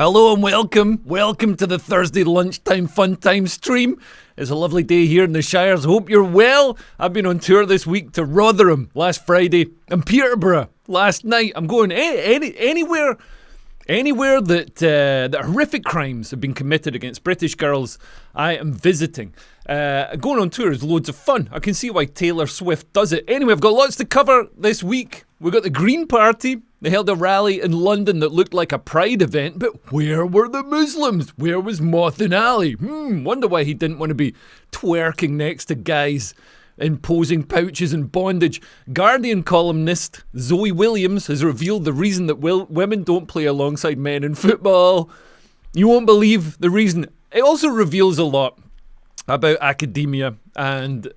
Hello and welcome to the Thursday lunchtime fun time stream. It's a lovely day here in the Shires. Hope you're well. I've been on tour this week to Rotherham last Friday and Peterborough last night. I'm going anywhere that horrific crimes have been committed against British girls. I am visiting. Going on tour is loads of fun. I can see why Taylor Swift does it. Anyway, I've got lots to cover this week. We've got the Green Party. They held a rally in London that looked like a pride event, but where were the Muslims? Where was Mothin Ali? Wonder why he didn't want to be twerking next to guys in posing pouches and bondage. Guardian columnist Zoe Williams has revealed the reason that women don't play alongside men in football. You won't believe the reason. It also reveals a lot about academia and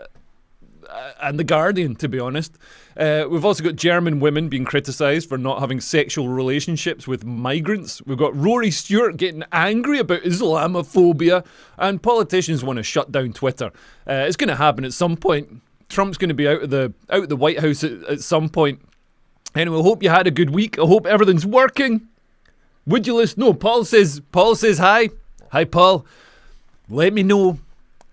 the Guardian, to be honest. We've also got German women being criticised for not having sexual relationships with migrants. We've got Rory Stewart getting angry about Islamophobia, and politicians want to shut down Twitter. It's going to happen at some point. Trump's going to be out of the White House at some point. Anyway, I hope you had a good week. I hope everything's working. Would you listen? No, Paul says hi. Hi, Paul. Let me know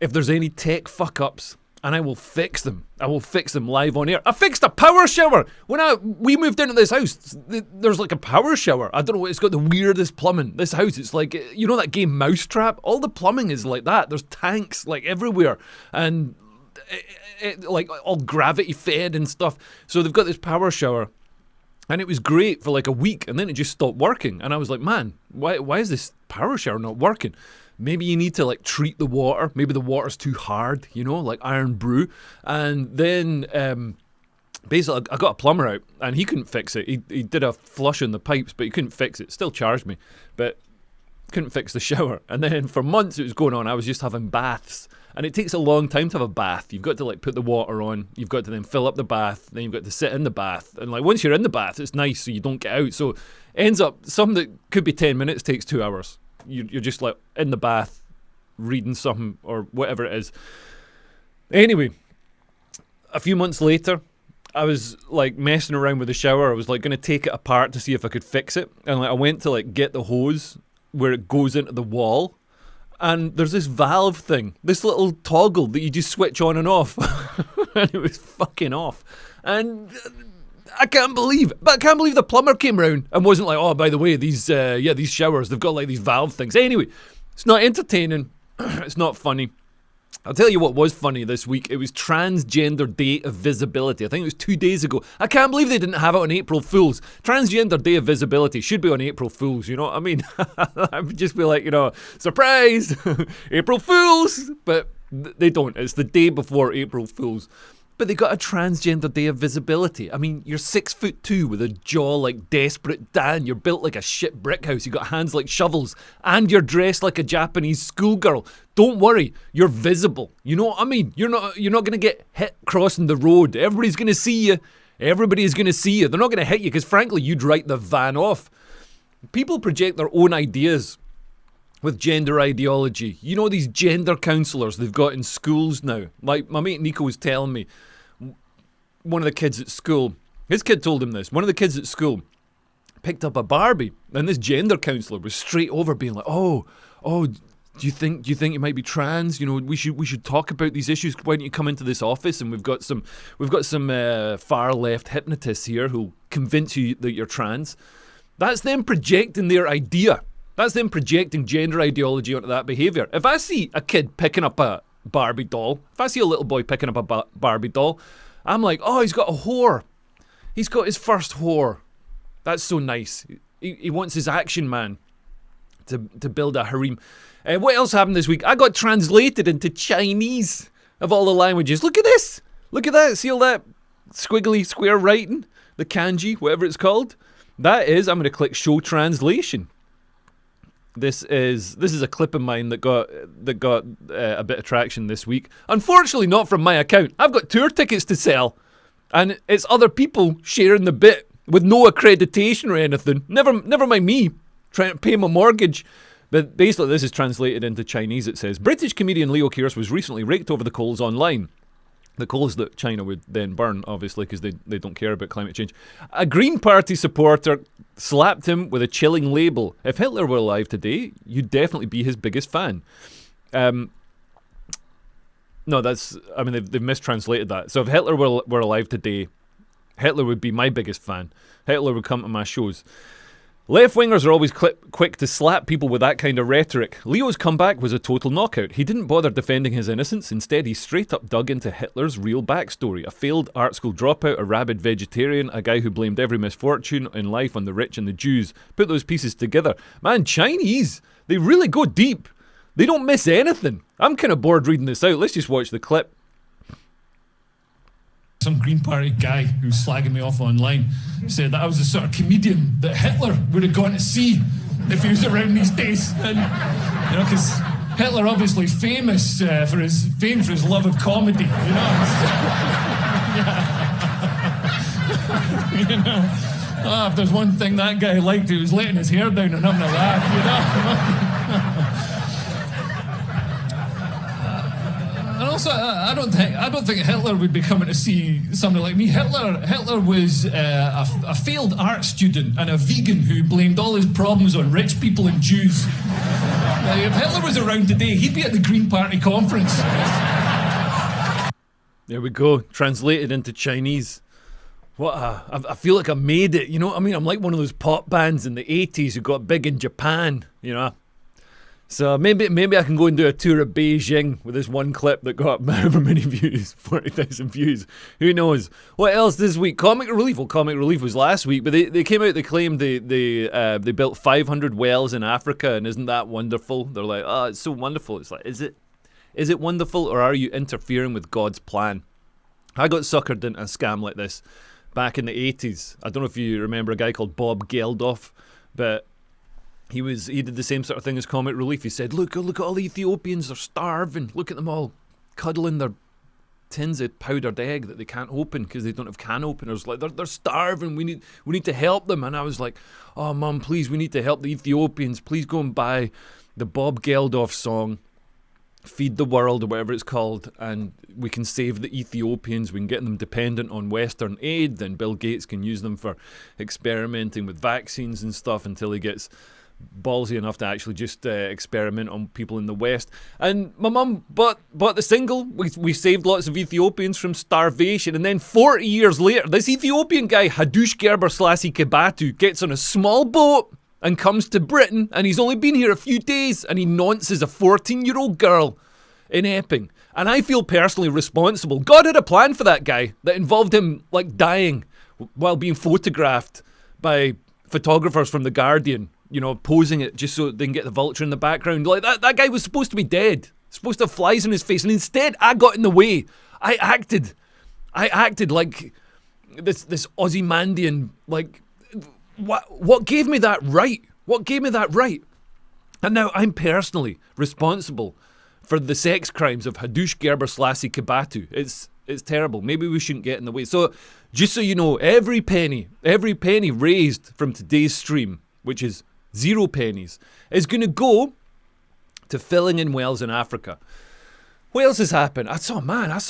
if there's any tech fuck-ups, and I will fix them. I will fix them live on air. I fixed a power shower. When we moved into this house, there's like a power shower. I don't know, it's got the weirdest plumbing. This house, it's like, you know that game Mousetrap? All the plumbing is like that. There's tanks like everywhere. And it like all gravity fed and stuff. So they've got this power shower. And it was great for like a week, and then it just stopped working. And I was like, man, why is this power shower not working? Maybe you need to like treat the water. Maybe the water's too hard, you know, like iron brew. And then basically I got a plumber out and he couldn't fix it. He did a flush in the pipes, but he couldn't fix it. Still charged me, but couldn't fix the shower. And then for months it was going on. I was just having baths. And it takes a long time to have a bath. You've got to like put the water on. You've got to then fill up the bath. Then you've got to sit in the bath. And like once you're in the bath, it's nice so you don't get out. So it ends up, something that could be 10 minutes takes 2 hours. You're just like in the bath reading something or whatever it is. Anyway, a few months later, I was like messing around with the shower. I was like going to take it apart to see if I could fix it. And like I went to like get the hose where it goes into the wall. And there's this valve thing, this little toggle that you just switch on and off. And it was fucking off. And I can't believe the plumber came round and wasn't like, oh, by the way, these showers, they've got like these valve things. Anyway, it's not entertaining. It's not funny. I'll tell you what was funny this week. It was Transgender Day of Visibility. I think it was 2 days ago. I can't believe they didn't have it on April Fools. Transgender Day of Visibility should be on April Fools, you know what I mean? I would just be like, you know, surprise, April Fools. But they don't. It's the day before April Fools. But they got a Transgender Day of Visibility. I mean, you're 6'2" with a jaw like Desperate Dan. You're built like a shit brick house. You got hands like shovels. And you're dressed like a Japanese schoolgirl. Don't worry, you're visible. You know what I mean? You're not going to get hit crossing the road. Everybody's going to see you. Everybody is going to see you. They're not going to hit you because, frankly, you'd write the van off. People project their own ideas with gender ideology. You know these gender counsellors they've got in schools now? Like my mate Nico was telling me, one of the kids at school, his kid told him this, one of the kids at school picked up a Barbie, and this gender counsellor was straight over being like, oh, do you think you might be trans? You know, we should talk about these issues. Why don't you come into this office? And we've got some far left hypnotists here who'll convince you that you're trans. That's them projecting their idea. That's them projecting gender ideology onto that behaviour. If I see a kid picking up a Barbie doll, if I see a little boy picking up a Barbie doll, I'm like, oh, he's got a whore. He's got his first whore. That's so nice. He wants his action man to build a harem. What else happened this week? I got translated into Chinese of all the languages. Look at this. Look at that. See all that squiggly square writing? The kanji, whatever it's called. That is, I'm going to click show translation. This is a clip of mine that got a bit of traction this week. Unfortunately, not from my account. I've got tour tickets to sell, and it's other people sharing the bit with no accreditation or anything. Never mind me trying to pay my mortgage. But basically, this is translated into Chinese. It says, British comedian Leo Kearse was recently raked over the coals online. the coals that China would then burn, obviously, because they don't care about climate change. A Green Party supporter slapped him with a chilling label. If Hitler were alive today, you'd definitely be his biggest fan. No, they've mistranslated that. So if Hitler were alive today, Hitler would be my biggest fan. Hitler would come to my shows. Left-wingers are always quick to slap people with that kind of rhetoric. Leo's comeback was a total knockout. He didn't bother defending his innocence. Instead, he straight up dug into Hitler's real backstory. A failed art school dropout, a rabid vegetarian, a guy who blamed every misfortune in life on the rich and the Jews. Put those pieces together. Man, Chinese, they really go deep. They don't miss anything. I'm kind of bored reading this out. Let's just watch the clip. Some Green Party guy who was slagging me off online said that I was the sort of comedian that Hitler would have gone to see if he was around these days. And, you know, because Hitler obviously famous for his love of comedy, you know. You know, if there's one thing that guy liked, he was letting his hair down and having a laugh, you know. And also, I don't think Hitler would be coming to see somebody like me. Hitler was a failed art student and a vegan who blamed all his problems on rich people and Jews. If Hitler was around today, he'd be at the Green Party conference. There we go, translated into Chinese. I feel like I made it, you know what I mean? I'm like one of those pop bands in the 80s who got big in Japan, you know. So maybe I can go and do a tour of Beijing with this one clip that got however many views, 40,000 views. Who knows? What else this week? Comic Relief. Well, Comic Relief was last week, but they came out. They claimed they built 500 wells in Africa, and isn't that wonderful? They're like, oh, it's so wonderful. It's like, is it wonderful, or are you interfering with God's plan? I got suckered into a scam like this back in the 80s. I don't know if you remember a guy called Bob Geldof, but he did the same sort of thing as Comic Relief. He said, look at all the Ethiopians, they're starving. Look at them all cuddling their tins of powdered egg that they can't open because they don't have can openers. Like they're starving. We need to help them. And I was like, oh Mum, please, we need to help the Ethiopians. Please go and buy the Bob Geldof song, Feed the World, or whatever it's called, and we can save the Ethiopians. We can get them dependent on Western aid. Then Bill Gates can use them for experimenting with vaccines and stuff until he gets ballsy enough to actually just experiment on people in the West. And my mum bought the single. We saved lots of Ethiopians from starvation. And then 40 years later, this Ethiopian guy, Hadush Gerber Selassie Kebatu, gets on a small boat and comes to Britain, and he's only been here a few days, and he nonces a 14-year-old girl in Epping. And I feel personally responsible. God had a plan for that guy that involved him like dying while being photographed by photographers from The Guardian, you know, posing it just so they can get the vulture in the background. Like that guy was supposed to be dead, supposed to have flies in his face, and instead I got in the way. I acted like this Ozymandian, like what gave me that right? What gave me that right? And now I'm personally responsible for the sex crimes of Hadush Gerber Selassie Kebatu. It's terrible. Maybe we shouldn't get in the way. So just so you know, every penny raised from today's stream, which is 0 pennies, is going to go to filling in wells in Africa. What else has happened? I saw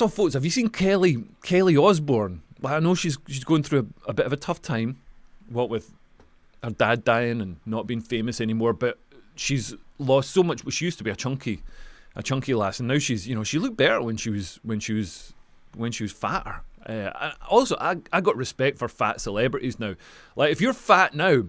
photos. Have you seen Kelly Osbourne? I know she's going through a bit of a tough time, what with her dad dying and not being famous anymore, but she's lost so much. She used to be a chunky lass, and now she's, you know, she looked better when she was fatter. Also, I got respect for fat celebrities now. Like, if you're fat now,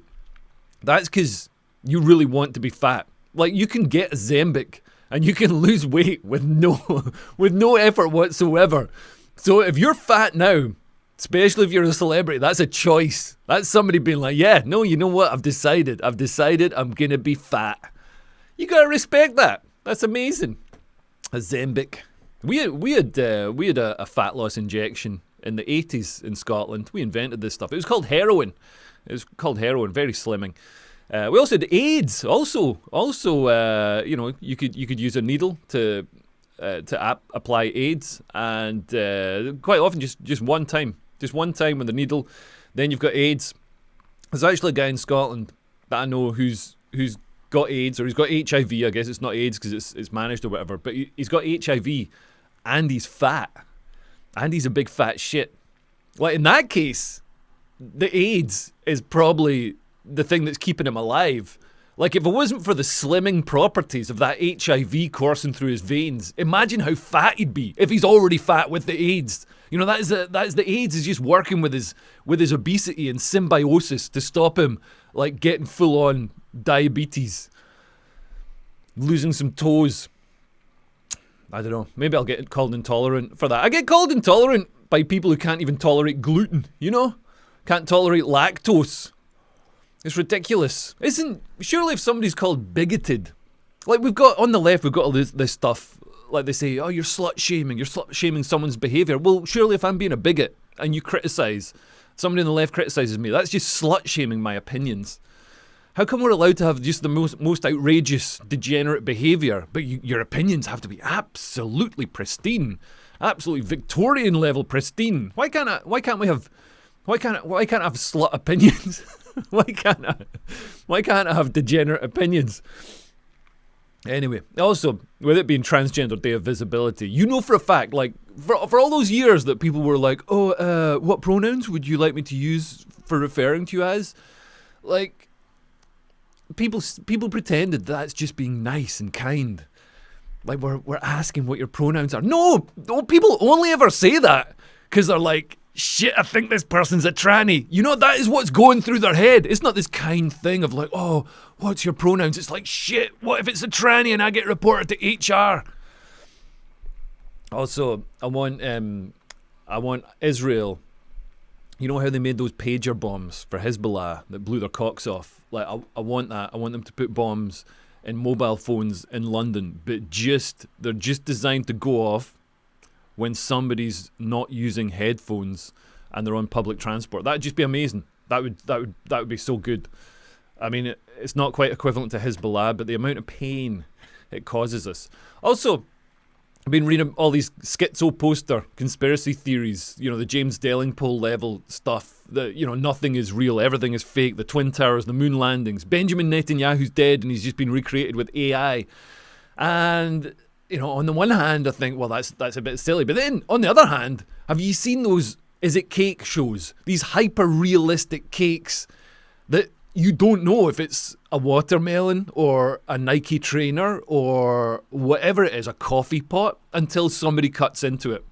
that's because you really want to be fat. Like, you can get Ozempic and you can lose weight with no effort whatsoever. So if you're fat now, especially if you're a celebrity, that's a choice. That's somebody being like, yeah, no, you know what? I've decided I'm gonna be fat. You gotta respect that. That's amazing. Ozempic. We had a fat loss injection in the 80s in Scotland. We invented this stuff. It was called heroin. Very slimming. We also had AIDS. Also, you know, you could use a needle to apply AIDS, and quite often just one time with the needle, then you've got AIDS. There's actually a guy in Scotland that I know who's got AIDS, or he's got HIV. I guess it's not AIDS because it's managed or whatever, but he's got HIV and he's fat. and he's a big fat shit. Like, in that case, the AIDS is probably the thing that's keeping him alive. Like, if it wasn't for the slimming properties of that HIV coursing through his veins, imagine how fat he'd be if he's already fat with the AIDS. You know, that is the AIDS is just working with his obesity and symbiosis to stop him, like, getting full-on diabetes. Losing some toes. I don't know. Maybe I'll get called intolerant for that. I get called intolerant by people who can't even tolerate gluten, you know? Can't tolerate lactose. It's ridiculous. Surely if somebody's called bigoted, like we've got on the left, we've got all this stuff, like they say, oh, you're slut-shaming someone's behaviour. Well, surely if I'm being a bigot and you criticise, somebody on the left criticises me, that's just slut-shaming my opinions. How come we're allowed to have just the most outrageous, degenerate behaviour, but your opinions have to be absolutely pristine, absolutely Victorian level pristine? Why can't I have slut opinions? Why can't I have degenerate opinions? Anyway, also, with it being Transgender Day of Visibility, you know for a fact, like, for all those years that people were like, oh, what pronouns would you like me to use for referring to you as? Like, people pretended that's just being nice and kind. Like, we're asking what your pronouns are. No, people only ever say that because they're like, shit, I think this person's a tranny. You know, that is what's going through their head. It's not this kind thing of like, oh, what's your pronouns? It's like, shit, what if it's a tranny and I get reported to HR? Also, I want Israel. You know how they made those pager bombs for Hezbollah that blew their cocks off? Like, I want that. I want them to put bombs in mobile phones in London, but they're just designed to go off when somebody's not using headphones and they're on public transport. That'd just be amazing. That would be so good. I mean, it's not quite equivalent to Hezbollah, but the amount of pain it causes us. Also, I've been reading all these schizo poster conspiracy theories, you know, the James Delingpole level stuff, that, you know, nothing is real, everything is fake, the Twin Towers, the moon landings, Benjamin Netanyahu's dead and he's just been recreated with AI. And, you know, on the one hand, I think, well, that's a bit silly. But then, on the other hand, have you seen those Is It Cake shows? These hyper-realistic cakes that you don't know if it's a watermelon or a Nike trainer or whatever it is, a coffee pot, until somebody cuts into it.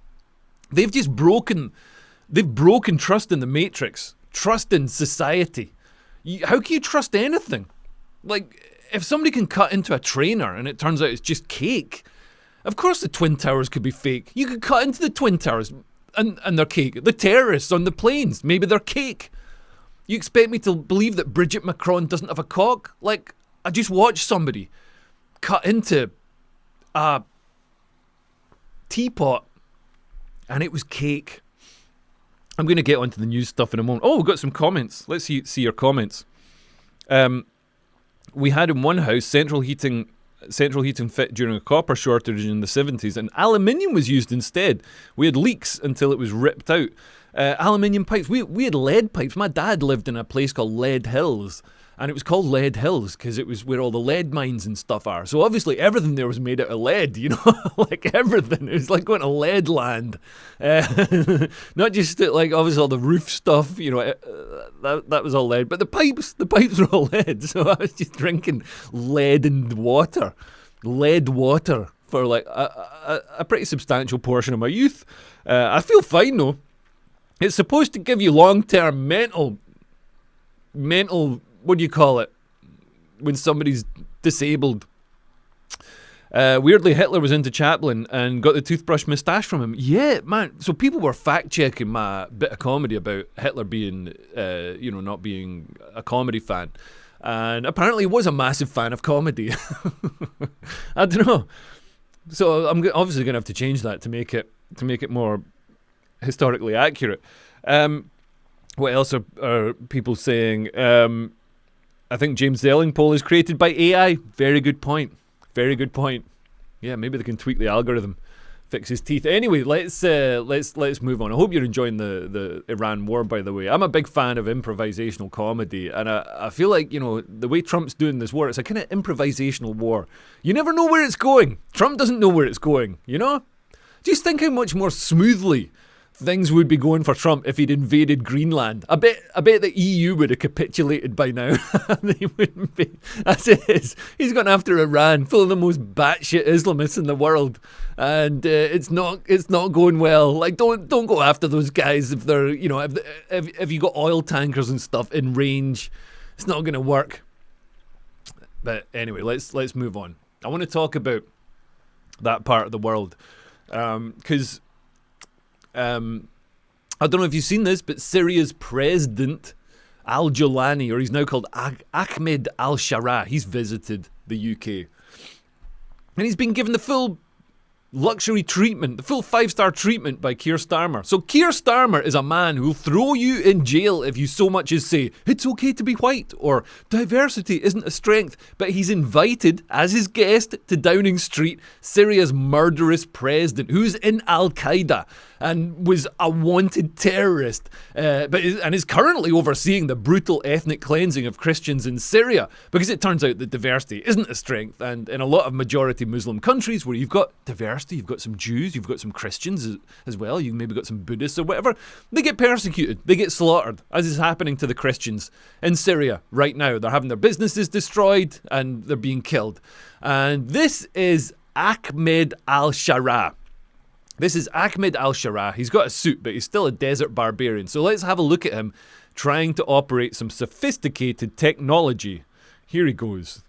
They've broken trust in the Matrix, trust in society. How can you trust anything? Like, if somebody can cut into a trainer and it turns out it's just cake, of course the Twin Towers could be fake. You could cut into the Twin Towers and they're cake. The terrorists on the planes, maybe they're cake. You expect me to believe that Bridget Macron doesn't have a cock? Like, I just watched somebody cut into a teapot and it was cake. I'm going to get onto the news stuff in a moment. Oh, we've got some comments. Let's see your comments. We had in one house central heating fit during a copper shortage in the 70s, and aluminium was used instead. We had leaks until it was ripped out. Aluminium pipes. We had lead pipes. My dad lived in a place called Lead Hills, and it was called Lead Hills because it was where all the lead mines and stuff are. So obviously everything there was made out of lead, you know, like everything. It was like going to lead land. Not just like obviously all the roof stuff, you know, that was all lead. But the pipes were all lead. So I was just drinking lead water for like a pretty substantial portion of my youth. I feel fine though. It's supposed to give you long-term mental, what do you call it, when somebody's disabled. Weirdly, Hitler was into Chaplin and got the toothbrush moustache from him. Yeah, man. So people were fact-checking my bit of comedy about Hitler being, not being a comedy fan. And apparently he was a massive fan of comedy. I don't know. So I'm obviously going to have to change that to make it more historically accurate. What else are people saying? I think James Delingpole is created by AI. Very good point. Yeah, maybe they can tweak the algorithm, fix his teeth. Anyway, let's move on. I hope you're enjoying the Iran war, by the way. I'm a big fan of improvisational comedy, and I feel like, you know, the way Trump's doing this war, it's a kind of improvisational war. You never know where it's going. Trump doesn't know where it's going, you know? Just think how much more smoothly things would be going for Trump if he'd invaded Greenland. I bet the EU would have capitulated by now. They wouldn't be. As it is, he's gone after Iran, full of the most batshit Islamists in the world, and it's not going well. Like, don't go after those guys if they're, you know, if you got oil tankers and stuff in range. It's not going to work. But anyway, let's move on. I want to talk about that part of the world because. I don't know if you've seen this, but Syria's president, al-Jolani, or he's now called Ahmed al-Shara, he's visited the UK. And he's been given the full luxury treatment, the full 5-star treatment by Keir Starmer. So Keir Starmer is a man who'll throw you in jail if you so much as say, it's okay to be white, or diversity isn't a strength. But he's invited as his guest to Downing Street, Syria's murderous president, who's in Al-Qaeda and was a wanted terrorist, and is currently overseeing the brutal ethnic cleansing of Christians in Syria, because it turns out that diversity isn't a strength. And in a lot of majority Muslim countries where you've got diversity, you've got some Jews, you've got some Christians as well, you've maybe got some Buddhists or whatever, they get persecuted, they get slaughtered, as is happening to the Christians in Syria right now. They're having their businesses destroyed and they're being killed. And this is Ahmed al-Shara. This is Ahmed al-Shara. He's got a suit, but he's still a desert barbarian. So let's have a look at him trying to operate some sophisticated technology. Here he goes.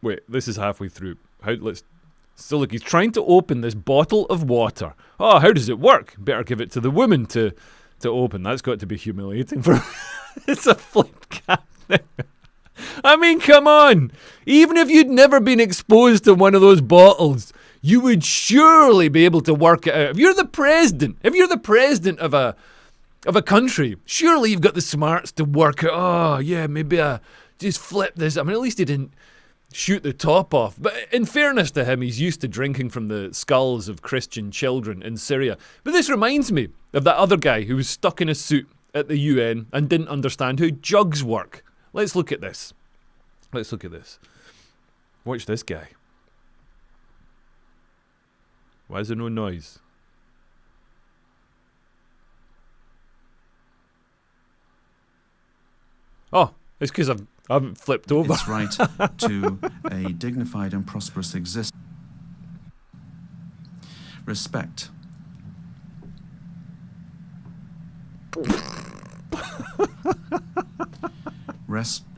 Wait, this is halfway through. So look, he's trying to open this bottle of water. Oh, how does it work? Better give it to the woman to open. That's got to be humiliating for it's a flip cap. I mean, come on. Even if you'd never been exposed to one of those bottles, you would surely be able to work it out. If you're the president of a country, surely you've got the smarts to work out, oh yeah, maybe I just flip this. I mean, at least he didn't shoot the top off. But in fairness to him, he's used to drinking from the skulls of Christian children in Syria. But this reminds me of that other guy who was stuck in a suit at the UN and didn't understand how jugs work. Let's look at this. Watch this guy. Why is there no noise? Oh, it's because I haven't flipped over. It's right to a dignified and prosperous existence. Respect.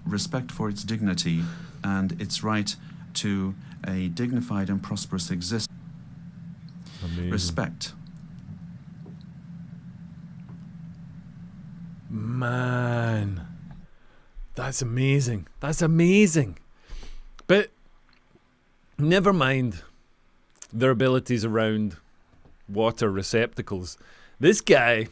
Respect for its dignity and its right to a dignified and prosperous existence. Amazing. Respect. Man, that's amazing. That's amazing. But never mind their abilities around water receptacles. This guy,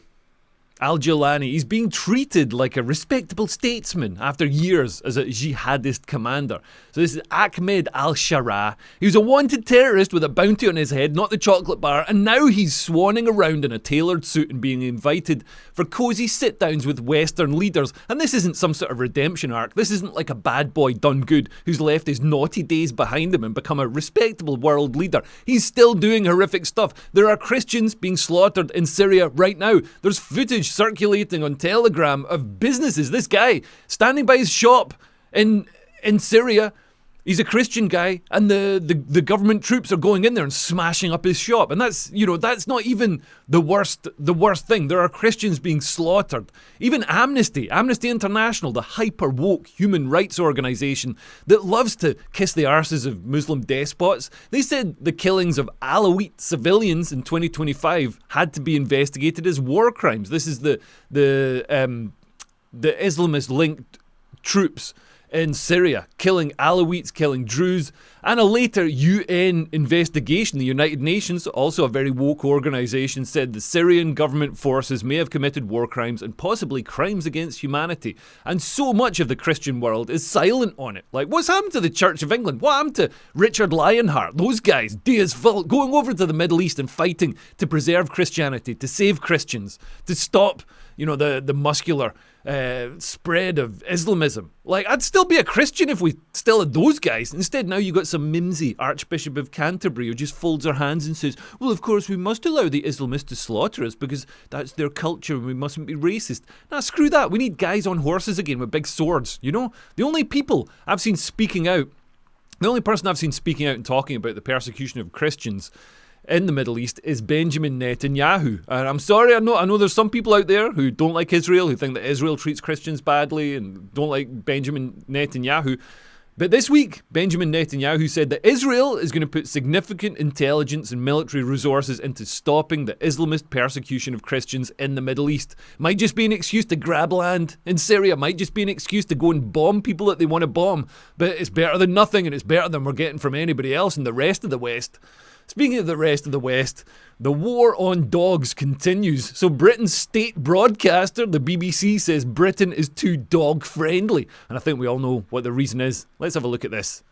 al-Jolani, he's being treated like a respectable statesman after years as a jihadist commander. So this is Ahmed al-Shara. He was a wanted terrorist with a bounty on his head, not the chocolate bar, and now he's swanning around in a tailored suit and being invited for cosy sit-downs with Western leaders. And this isn't some sort of redemption arc. This isn't like a bad boy done good who's left his naughty days behind him and become a respectable world leader. He's still doing horrific stuff. There are Christians being slaughtered in Syria right now. There's footage circulating on Telegram of businesses. This guy standing by his shop in Syria. He's a Christian guy, and the government troops are going in there and smashing up his shop. And that's not even the worst thing. There are Christians being slaughtered. Even Amnesty International, the hyper woke human rights organization that loves to kiss the arses of Muslim despots, they said the killings of Alawite civilians in 2025 had to be investigated as war crimes. This is the Islamist linked troops in Syria, killing Alawites, killing Druze, and a later UN investigation, the United Nations, also a very woke organisation, said the Syrian government forces may have committed war crimes and possibly crimes against humanity. And so much of the Christian world is silent on it. Like, what's happened to the Church of England? What happened to Richard Lionheart? Those guys, Diaz Fult, going over to the Middle East and fighting to preserve Christianity, to save Christians, to stop you know, the muscular spread of Islamism. Like, I'd still be a Christian if we still had those guys. Instead, now you got some mimsy Archbishop of Canterbury who just folds her hands and says, well, of course, we must allow the Islamists to slaughter us because that's their culture and we mustn't be racist. Nah, screw that. We need guys on horses again with big swords, you know? The only people I've seen speaking out, the only person I've seen speaking out and talking about the persecution of Christians in the Middle East is Benjamin Netanyahu. And I'm sorry, I know there's some people out there who don't like Israel, who think that Israel treats Christians badly and don't like Benjamin Netanyahu. But this week, Benjamin Netanyahu said that Israel is going to put significant intelligence and military resources into stopping the Islamist persecution of Christians in the Middle East. Might just be an excuse to grab land in Syria, might just be an excuse to go and bomb people that they want to bomb. But it's better than nothing, and it's better than we're getting from anybody else in the rest of the West. Speaking of the rest of the West, the war on dogs continues. So Britain's state broadcaster, the BBC, says Britain is too dog friendly. And I think we all know what the reason is. Let's have a look at this.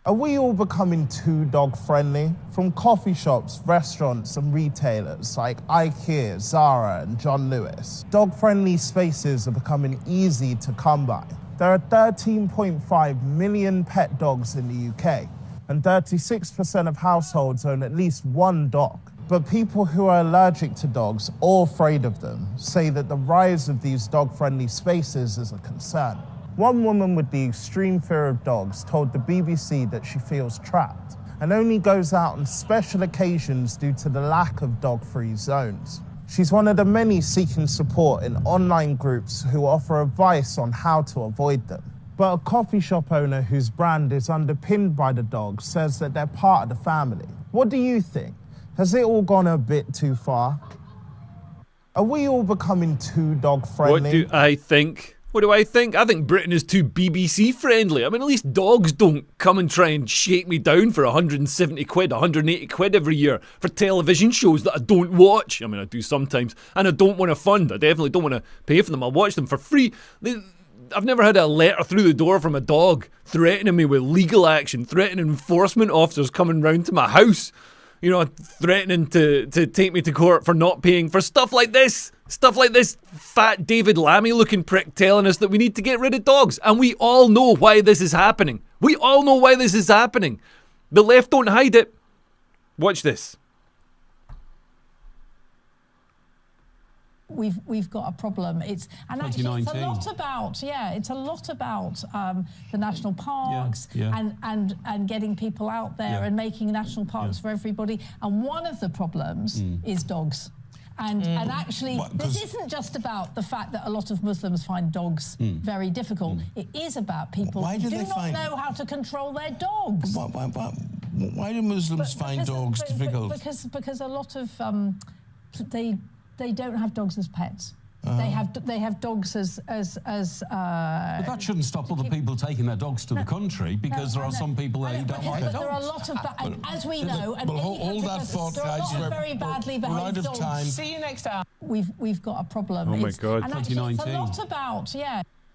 Are we all becoming too dog friendly? From coffee shops, restaurants and retailers like IKEA, Zara and John Lewis, dog friendly spaces are becoming easy to come by. There are 13.5 million pet dogs in the UK, and 36% of households own at least one dog. But people who are allergic to dogs or afraid of them say that the rise of these dog-friendly spaces is a concern. One woman with the extreme fear of dogs told the BBC that she feels trapped and only goes out on special occasions due to the lack of dog-free zones. She's one of the many seeking support in online groups who offer advice on how to avoid them. But a coffee shop owner whose brand is underpinned by the dogs says that they're part of the family. What do you think? Has it all gone a bit too far? Are we all becoming too dog friendly? What do I think? What do I think? I think Britain is too BBC friendly. I mean, at least dogs don't come and try and shake me down for 170 quid, 180 quid every year for television shows that I don't watch. I mean, I do sometimes, and I don't want to fund. I definitely don't want to pay for them. I'll watch them for free. I've never had a letter through the door from a dog threatening me with legal action, threatening enforcement officers coming round to my house, you know, threatening to take me to court for not paying for stuff like this. Stuff like this fat David Lammy looking prick telling us that we need to get rid of dogs. And we all know why this is happening. We all know why this is happening. The left don't hide it. Watch this. We've got a problem. It's actually it's a lot about the national parks and getting people out there and making national parks for everybody. And one of the problems is dogs. And actually, this isn't just about the fact that a lot of Muslims find dogs very difficult. It is about people who do not know how to control their dogs. Why do Muslims find dogs difficult? Because a lot of they don't have dogs as pets. They have dogs as But that shouldn't stop other people taking their dogs to the country, because there are some people that don't like dogs. But there are a lot of, as we know, and hold that thought, guys. Very badly behaved out of dogs. time. See you next hour. We've got a problem. Oh my God, and actually, 2019. it's a lot about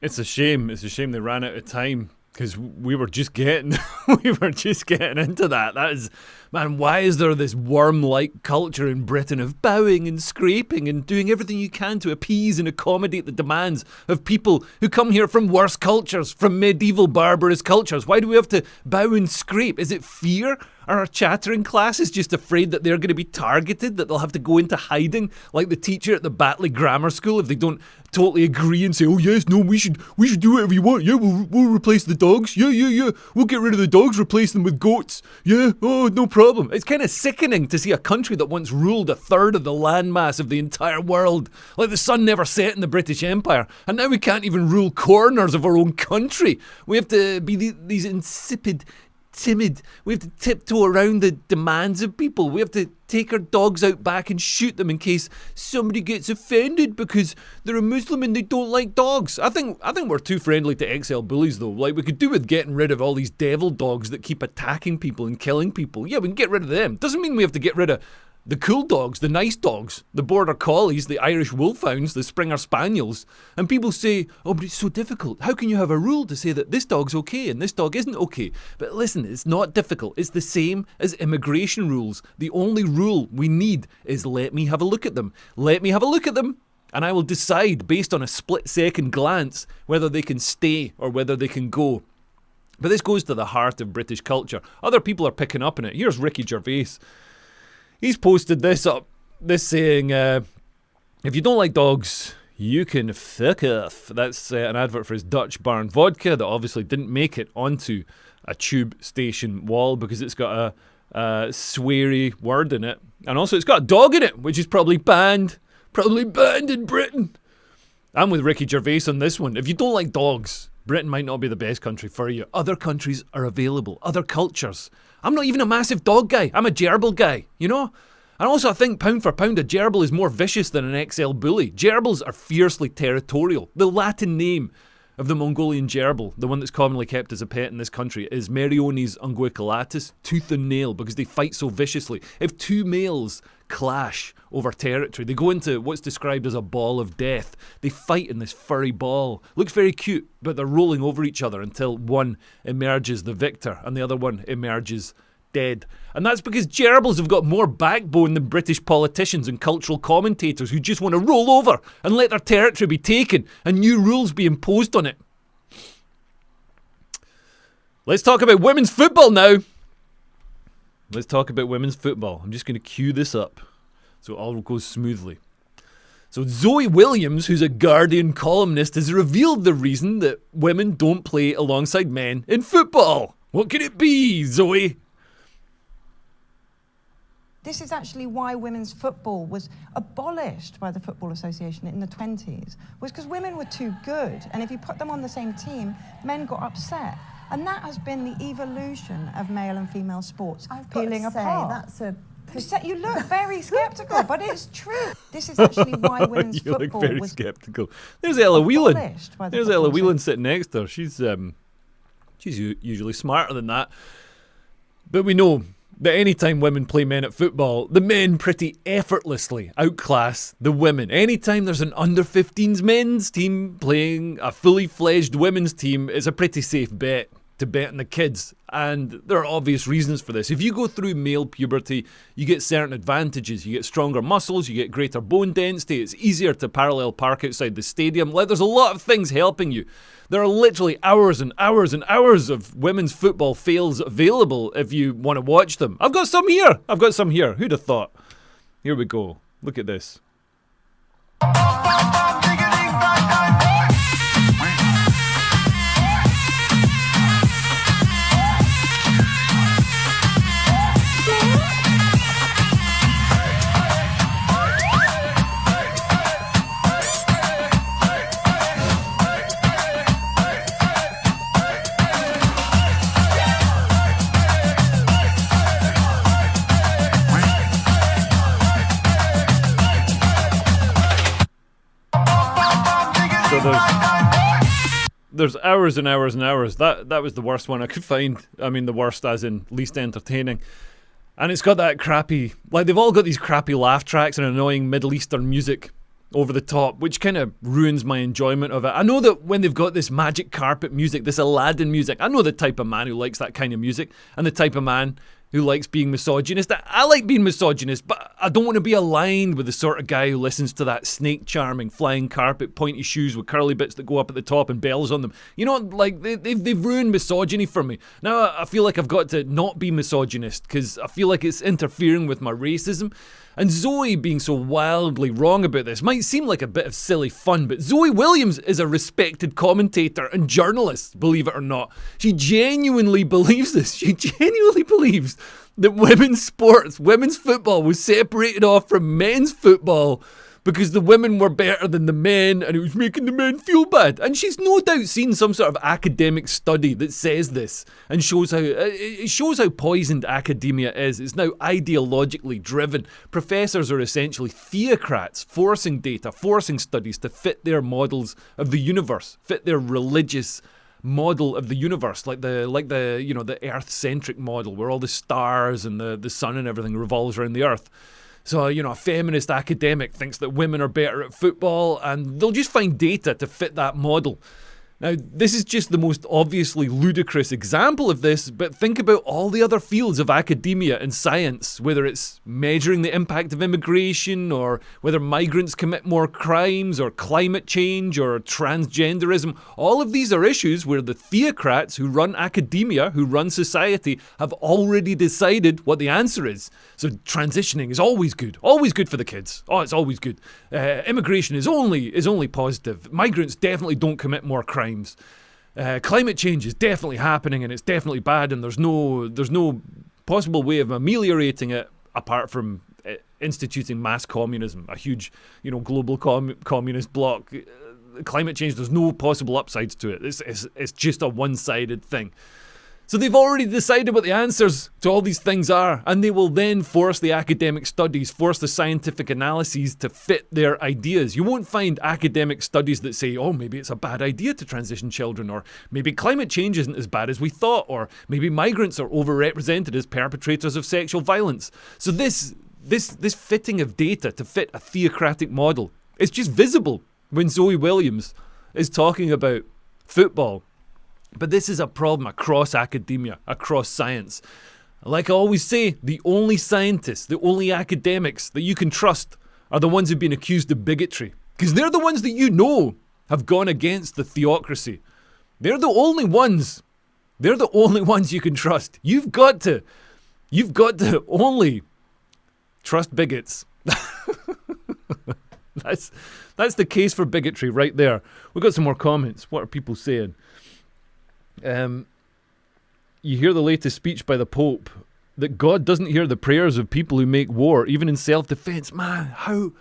It's a shame. It's a shame they ran out of time, because we were just getting into that. That is, man, why is there this worm-like culture in Britain of bowing and scraping and doing everything you can to appease and accommodate the demands of people who come here from worse cultures, from medieval barbarous cultures? Why do we have to bow and scrape? Is it fear? Are our chattering classes just afraid that they're going to be targeted, that they'll have to go into hiding like the teacher at the Batley Grammar School if they don't totally agree and say, oh yes, no, we should do whatever you want. Yeah, we'll replace the dogs. Yeah. We'll get rid of the dogs, replace them with goats. Yeah, oh, no problem. It's kind of sickening to see a country that once ruled a third of the landmass of the entire world. Like the sun never set in the British Empire. And now we can't even rule corners of our own country. We have to be these insipid, timid. We have to tiptoe around the demands of people. We have to take our dogs out back and shoot them in case somebody gets offended because they're a Muslim and they don't like dogs. I think we're too friendly to XL bullies though. Like, we could do with getting rid of all these devil dogs that keep attacking people and killing people. Yeah, we can get rid of them. Doesn't mean we have to get rid of The cool dogs, the nice dogs, the border collies, the Irish wolfhounds, the Springer Spaniels. And people say, oh, but it's so difficult. How can you have a rule to say that this dog's okay and this dog isn't okay? But listen, it's not difficult. It's the same as immigration rules. The only rule we need is let me have a look at them. Let me have a look at them, and I will decide based on a split-second glance whether they can stay or whether they can go. But this goes to the heart of British culture. Other people are picking up on it. Here's Ricky Gervais. He's posted this up, this saying, if you don't like dogs, you can fuck off. That's an advert for his Dutch Barn vodka that obviously didn't make it onto a tube station wall because it's got a sweary word in it. And also it's got a dog in it, which is probably banned in Britain. I'm with Ricky Gervais on this one. If you don't like dogs, Britain might not be the best country for you. Other countries are available, other cultures. I'm not even a massive dog guy. I'm a gerbil guy, you know? And also I think pound for pound a gerbil is more vicious than an XL bully. Gerbils are fiercely territorial. The Latin name of the Mongolian gerbil, the one that's commonly kept as a pet in this country, is Meriones unguiculatus, tooth and nail, because they fight so viciously. If two males clash over territory, they go into what's described as a ball of death. They fight in this furry ball. Looks very cute, but they're rolling over each other until one emerges the victor and the other one emerges dead. And that's because gerbils have got more backbone than British politicians and cultural commentators who just want to roll over and let their territory be taken and new rules be imposed on it. Let's talk about women's football now. Let's talk about women's football. I'm just going to cue this up so it all goes smoothly. So Zoe Williams, who's a Guardian columnist, has revealed the reason that women don't play alongside men in football. What could it be, Zoe? This is actually why women's football was abolished by the Football Association in the 20s, was because women were too good, and if you put them on the same team, men got upset. And that has been the evolution of male and female sports peeling apart. That's a... You look very sceptical, but it's true. This is actually why women's you football look very was sceptical. There's Ella Whelan. by the There's Ella Whelan sitting next to her. She's usually smarter than that. But we know that anytime women play men at football, the men pretty effortlessly outclass the women. Anytime there's an under-15s men's team playing a fully fledged women's team, it's a pretty safe bet to bet on the kids. And there are obvious reasons for this. If you go through male puberty, you get certain advantages. You get stronger muscles, you get greater bone density, it's easier to parallel park outside the stadium. Like, there's a lot of things helping you. There are literally hours and hours and hours of women's football fails available if you want to watch them. I've got some here. Who'd have thought? Here we go. Look at this. There's hours and hours and hours. That was the worst one I could find. I mean, the worst as in least entertaining. And it's got that crappy, like, they've all got these crappy laugh tracks and annoying Middle Eastern music over the top, which kind of ruins my enjoyment of it. I know that when they've got this magic carpet music, this Aladdin music, I know the type of man who likes that kind of music and the type of man who likes being misogynist. I like being misogynist, but I don't want to be aligned with the sort of guy who listens to that snake charming, flying carpet, pointy shoes with curly bits that go up at the top and bells on them. You know, like, they've ruined misogyny for me. Now I feel like I've got to not be misogynist because I feel like it's interfering with my racism. And Zoe being so wildly wrong about this might seem like a bit of silly fun, but Zoe Williams is a respected commentator and journalist, believe it or not. She genuinely believes this. She genuinely believes that women's sports, women's football was separated off from men's football because the women were better than the men and it was making the men feel bad. And she's no doubt seen some sort of academic study that says this and shows how poisoned academia is. It's now ideologically driven. Professors are essentially theocrats, forcing data, forcing studies to fit their models of the universe, fit their religious model of the universe, like the you know, the Earth-centric model where all the stars and the sun and everything revolves around the Earth. So, a feminist academic thinks that women are better at football, and they'll just find data to fit that model. Now, this is just the most obviously ludicrous example of this, but think about all the other fields of academia and science, whether it's measuring the impact of immigration, or whether migrants commit more crimes, or climate change, or transgenderism. All of these are issues where the theocrats who run academia, who run society, have already decided what the answer is. So transitioning is always good for the kids. Oh, it's always good. Immigration is only positive. Migrants definitely don't commit more crimes. Climate change is definitely happening, and it's definitely bad, and there's no possible way of ameliorating it apart from instituting mass communism, a huge, global communist bloc. Climate change, there's no possible upsides to it. It's just a one-sided thing. So they've already decided what the answers to all these things are, and they will then force the academic studies, force the scientific analyses to fit their ideas. You won't find academic studies that say, oh, maybe it's a bad idea to transition children, or maybe climate change isn't as bad as we thought, or maybe migrants are overrepresented as perpetrators of sexual violence. So this fitting of data to fit a theocratic model, it's just visible when Zoe Williams is talking about football. But this is a problem across academia, across science. Like I always say, the only scientists, the only academics that you can trust are the ones who've been accused of bigotry. Because they're the ones that have gone against the theocracy. They're the only ones you can trust. You've got to only trust bigots. That's the case for bigotry right there. We've got some more comments. What are people saying? You hear the latest speech by the Pope that God doesn't hear the prayers of people who make war, even in self-defense. Man, how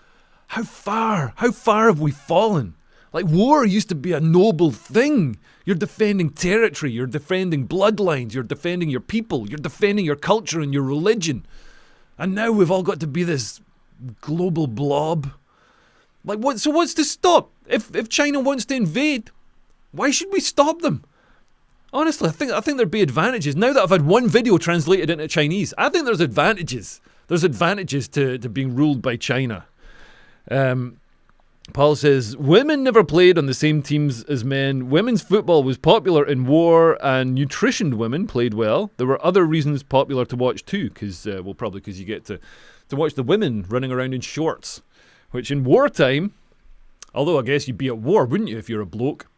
far have we fallen? Like, war used to be a noble thing. You're defending territory, you're defending bloodlines, you're defending your people, you're defending your culture and your religion. And now we've all got to be this global blob. Like, what's to stop? If China wants to invade, why should we stop them? Honestly, I think there'd be advantages. Now that I've had one video translated into Chinese, I think there's advantages. There's advantages to being ruled by China. Paul says, women never played on the same teams as men. Women's football was popular in war, and nutritioned women played well. There were other reasons popular to watch too, because you get to watch the women running around in shorts, which in wartime, although I guess you'd be at war, wouldn't you, if you're a bloke?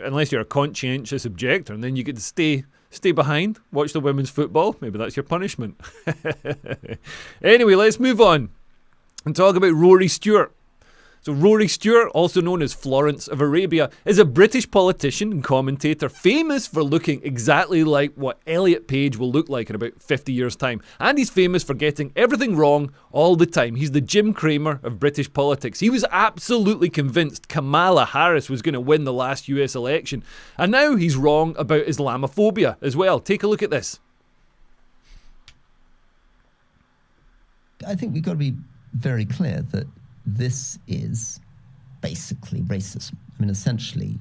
Unless you're a conscientious objector, and then you get to stay behind, watch the women's football. Maybe that's your punishment. Anyway, let's move on and talk about Rory Stewart. So Rory Stewart, also known as Florence of Arabia, is a British politician and commentator famous for looking exactly like what Elliot Page will look like in about 50 years' time. And he's famous for getting everything wrong all the time. He's the Jim Cramer of British politics. He was absolutely convinced Kamala Harris was going to win the last US election. And now he's wrong about Islamophobia as well. Take a look at this. I think we've got to be very clear that this is basically racism. I mean, essentially,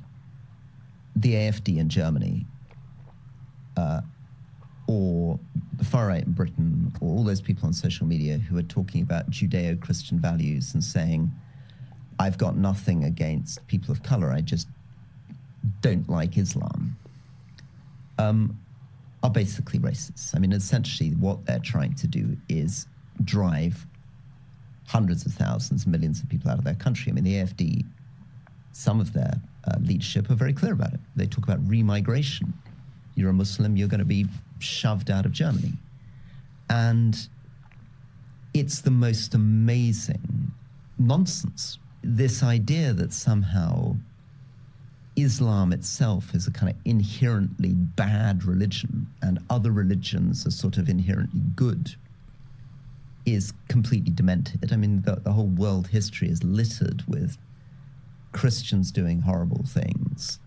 the AfD in Germany, or the far right in Britain, or all those people on social media who are talking about Judeo-Christian values and saying, I've got nothing against people of color, I just don't like Islam, are basically racist. I mean, essentially, what they're trying to do is drive hundreds of thousands, millions of people out of their country. I mean, the AfD, some of their leadership are very clear about it. They talk about remigration. You're a Muslim, you're going to be shoved out of Germany. And it's the most amazing nonsense. This idea that somehow Islam itself is a kind of inherently bad religion and other religions are sort of inherently good is completely demented. I mean, the whole world history is littered with Christians doing horrible things,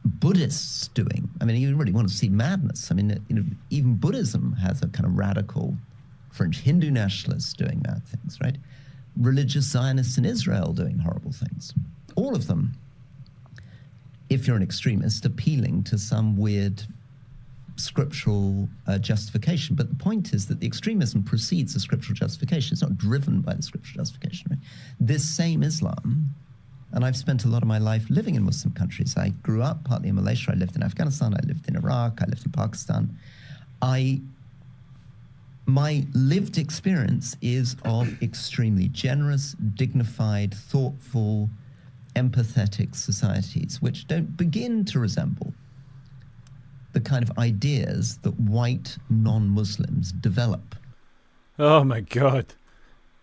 Buddhists doing, I mean, you really want to see madness. I mean, even Buddhism has a kind of radical fringe. Hindu nationalists doing bad things, right? Religious Zionists in Israel doing horrible things. All of them, if you're an extremist, appealing to some weird scriptural justification. But the point is that the extremism precedes the scriptural justification. It's not driven by the scriptural justification. Right? This same Islam, and I've spent a lot of my life living in Muslim countries. I grew up partly in Malaysia. I lived in Afghanistan. I lived in Iraq. I lived in Pakistan. My lived experience is of extremely generous, dignified, thoughtful, empathetic societies, which don't begin to resemble the kind of ideas that white non-Muslims develop. Oh my God.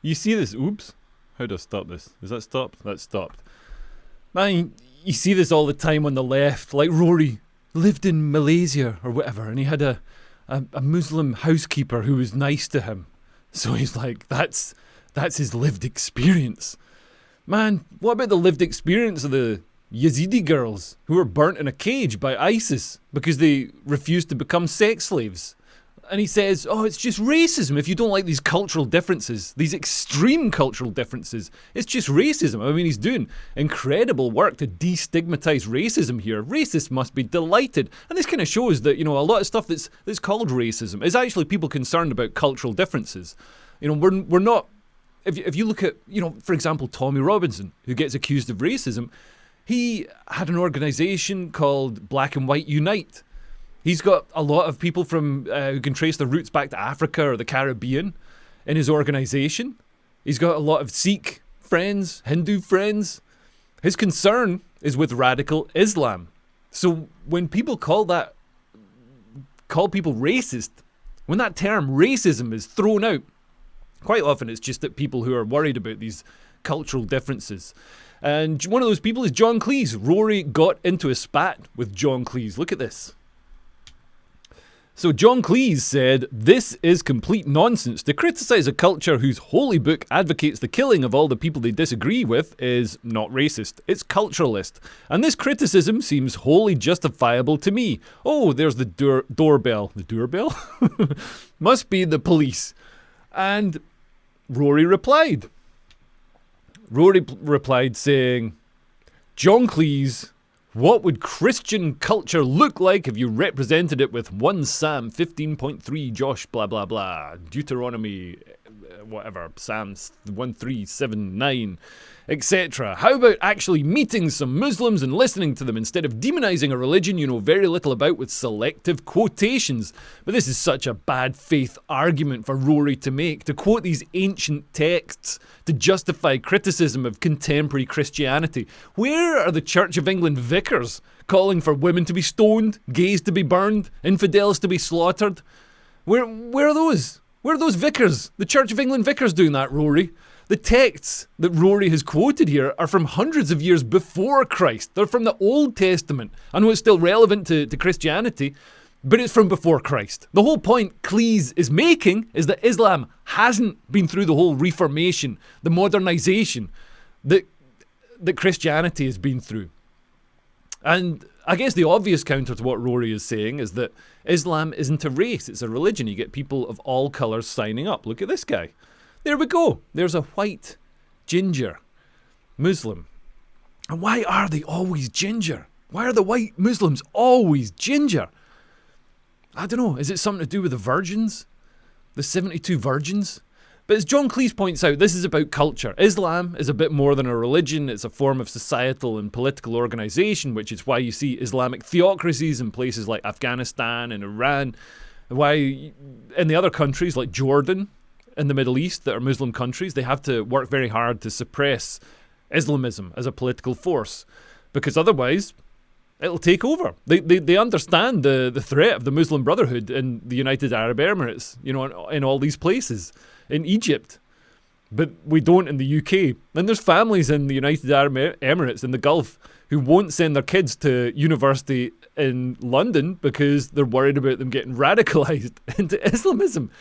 You see this? Oops. How do I stop this? Is that stopped? That's stopped. Man, you see this all the time on the left. Like Rory lived in Malaysia or whatever, and he had a Muslim housekeeper who was nice to him. So he's like, that's his lived experience. Man, what about the lived experience of the Yazidi girls who were burnt in a cage by ISIS because they refused to become sex slaves? And he says, oh, it's just racism if you don't like these cultural differences, these extreme cultural differences. It's just racism. I mean, he's doing incredible work to destigmatize racism here. Racists must be delighted. And this kind of shows that, a lot of stuff that's called racism is actually people concerned about cultural differences. We're not, if you look at, for example, Tommy Robinson, who gets accused of racism, he had an organization called Black and White Unite. He's got a lot of people from who can trace their roots back to Africa or the Caribbean in his organization. He's got a lot of Sikh friends, Hindu friends. His concern is with radical Islam. So when people call people racist, when that term racism is thrown out, quite often it's just that people who are worried about these cultural differences. And one of those people is John Cleese. Rory got into a spat with John Cleese. Look at this. So John Cleese said, this is complete nonsense. To criticise a culture whose holy book advocates the killing of all the people they disagree with is not racist. It's culturalist. And this criticism seems wholly justifiable to me. Oh, there's the doorbell. The doorbell? Must be the police. And Rory replied. Saying, John Cleese, what would Christian culture look like if you represented it with 1 Sam 15.3 Josh blah blah blah, Deuteronomy whatever, Psalms 1379, etc. How about actually meeting some Muslims and listening to them instead of demonizing a religion you know very little about with selective quotations? But this is such a bad faith argument for Rory to make, to quote these ancient texts to justify criticism of contemporary Christianity. Where are the Church of England vicars calling for women to be stoned, gays to be burned, infidels to be slaughtered? Where are those? Where are those vicars? The Church of England vicars doing that, Rory? The texts that Rory has quoted here are from hundreds of years before Christ. They're from the Old Testament. I know it's still relevant to Christianity, but it's from before Christ. The whole point Cleese is making is that Islam hasn't been through the whole reformation, the modernization that Christianity has been through. And I guess the obvious counter to what Rory is saying is that Islam isn't a race, it's a religion. You get people of all colours signing up. Look at this guy. There we go. There's a white, ginger Muslim. And why are they always ginger? Why are the white Muslims always ginger? I don't know. Is it something to do with the virgins? The 72 virgins? But as John Cleese points out, this is about culture. Islam is a bit more than a religion. It's a form of societal and political organisation, which is why you see Islamic theocracies in places like Afghanistan and Iran. Why in the other countries like Jordan in the Middle East that are Muslim countries, they have to work very hard to suppress Islamism as a political force, because otherwise it'll take over. They understand the threat of the Muslim Brotherhood in the United Arab Emirates, in all these places. In Egypt, but we don't in the UK. And there's families in the United Arab Emirates in the Gulf who won't send their kids to university in London because they're worried about them getting radicalized into Islamism.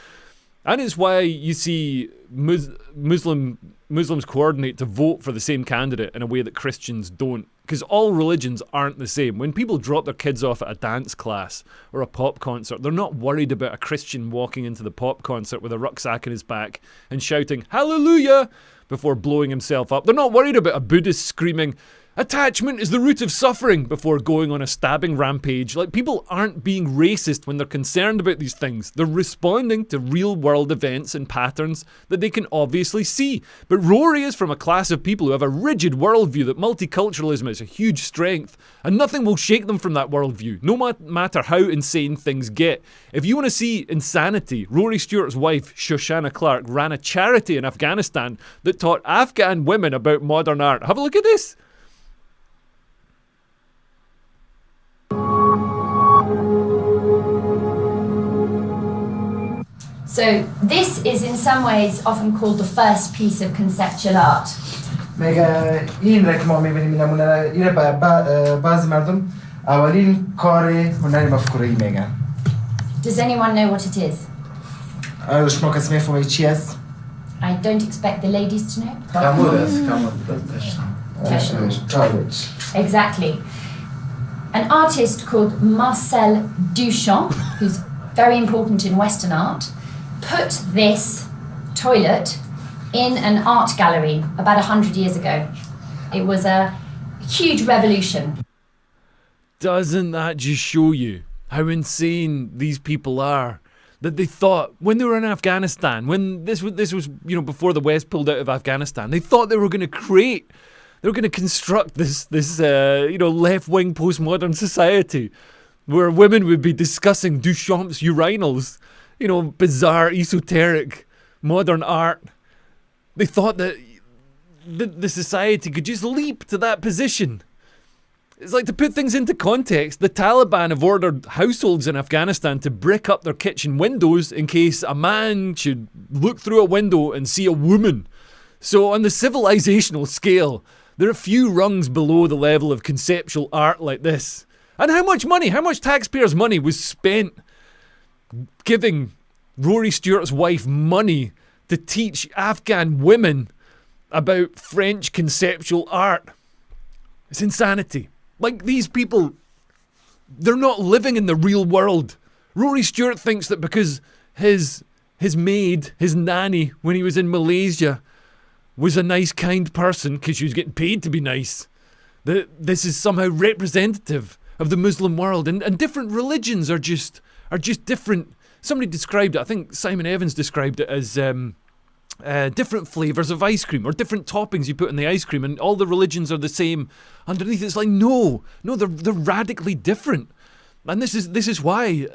And it's why you see Muslims coordinate to vote for the same candidate in a way that Christians don't. Because all religions aren't the same. When people drop their kids off at a dance class or a pop concert, they're not worried about a Christian walking into the pop concert with a rucksack in his back and shouting, "Hallelujah!" before blowing himself up. They're not worried about a Buddhist screaming, Attachment is the root of suffering before going on a stabbing rampage. Like, people aren't being racist when they're concerned about these things. They're responding to real world events and patterns that they can obviously see. But Rory is from a class of people who have a rigid worldview that multiculturalism is a huge strength, and nothing will shake them from that worldview, no matter how insane things get. If you want to see insanity, Rory Stewart's wife, Shoshana Clark, ran a charity in Afghanistan that taught Afghan women about modern art. Have a look at this. So this is in some ways often called the first piece of conceptual art. این رک ما می‌بینیم نمونه اینه بعضی مردم اولین کار هنری مفکوره‌ای میگن. Does anyone know what it is? شما کسی می‌فهمه چی است؟ I don't expect the ladies to know. کامود است. Exactly. An artist called Marcel Duchamp, who's very important in Western art, put this toilet in an art gallery about 100 years ago. It was a huge revolution. Doesn't that just show you how insane these people are? That they thought, when they were in Afghanistan, when this was before the West pulled out of Afghanistan, they thought they were going to construct this left-wing postmodern society where women would be discussing Duchamp's urinals, bizarre, esoteric, modern art. They thought that the society could just leap to that position. It's like, to put things into context, the Taliban have ordered households in Afghanistan to brick up their kitchen windows in case a man should look through a window and see a woman. So on the civilizational scale, there are few rungs below the level of conceptual art like this. And how much taxpayers' money was spent giving Rory Stewart's wife money to teach Afghan women about French conceptual art? It's insanity. Like, these people, they're not living in the real world. Rory Stewart thinks that because his maid, his nanny, when he was in Malaysia, was a nice, kind person because she was getting paid to be nice, that this is somehow representative of the Muslim world. And different religions are just different. Somebody described it, I think Simon Evans described it as different flavours of ice cream, or different toppings you put in the ice cream, and all the religions are the same underneath. It's like, no, they're radically different. And this is why,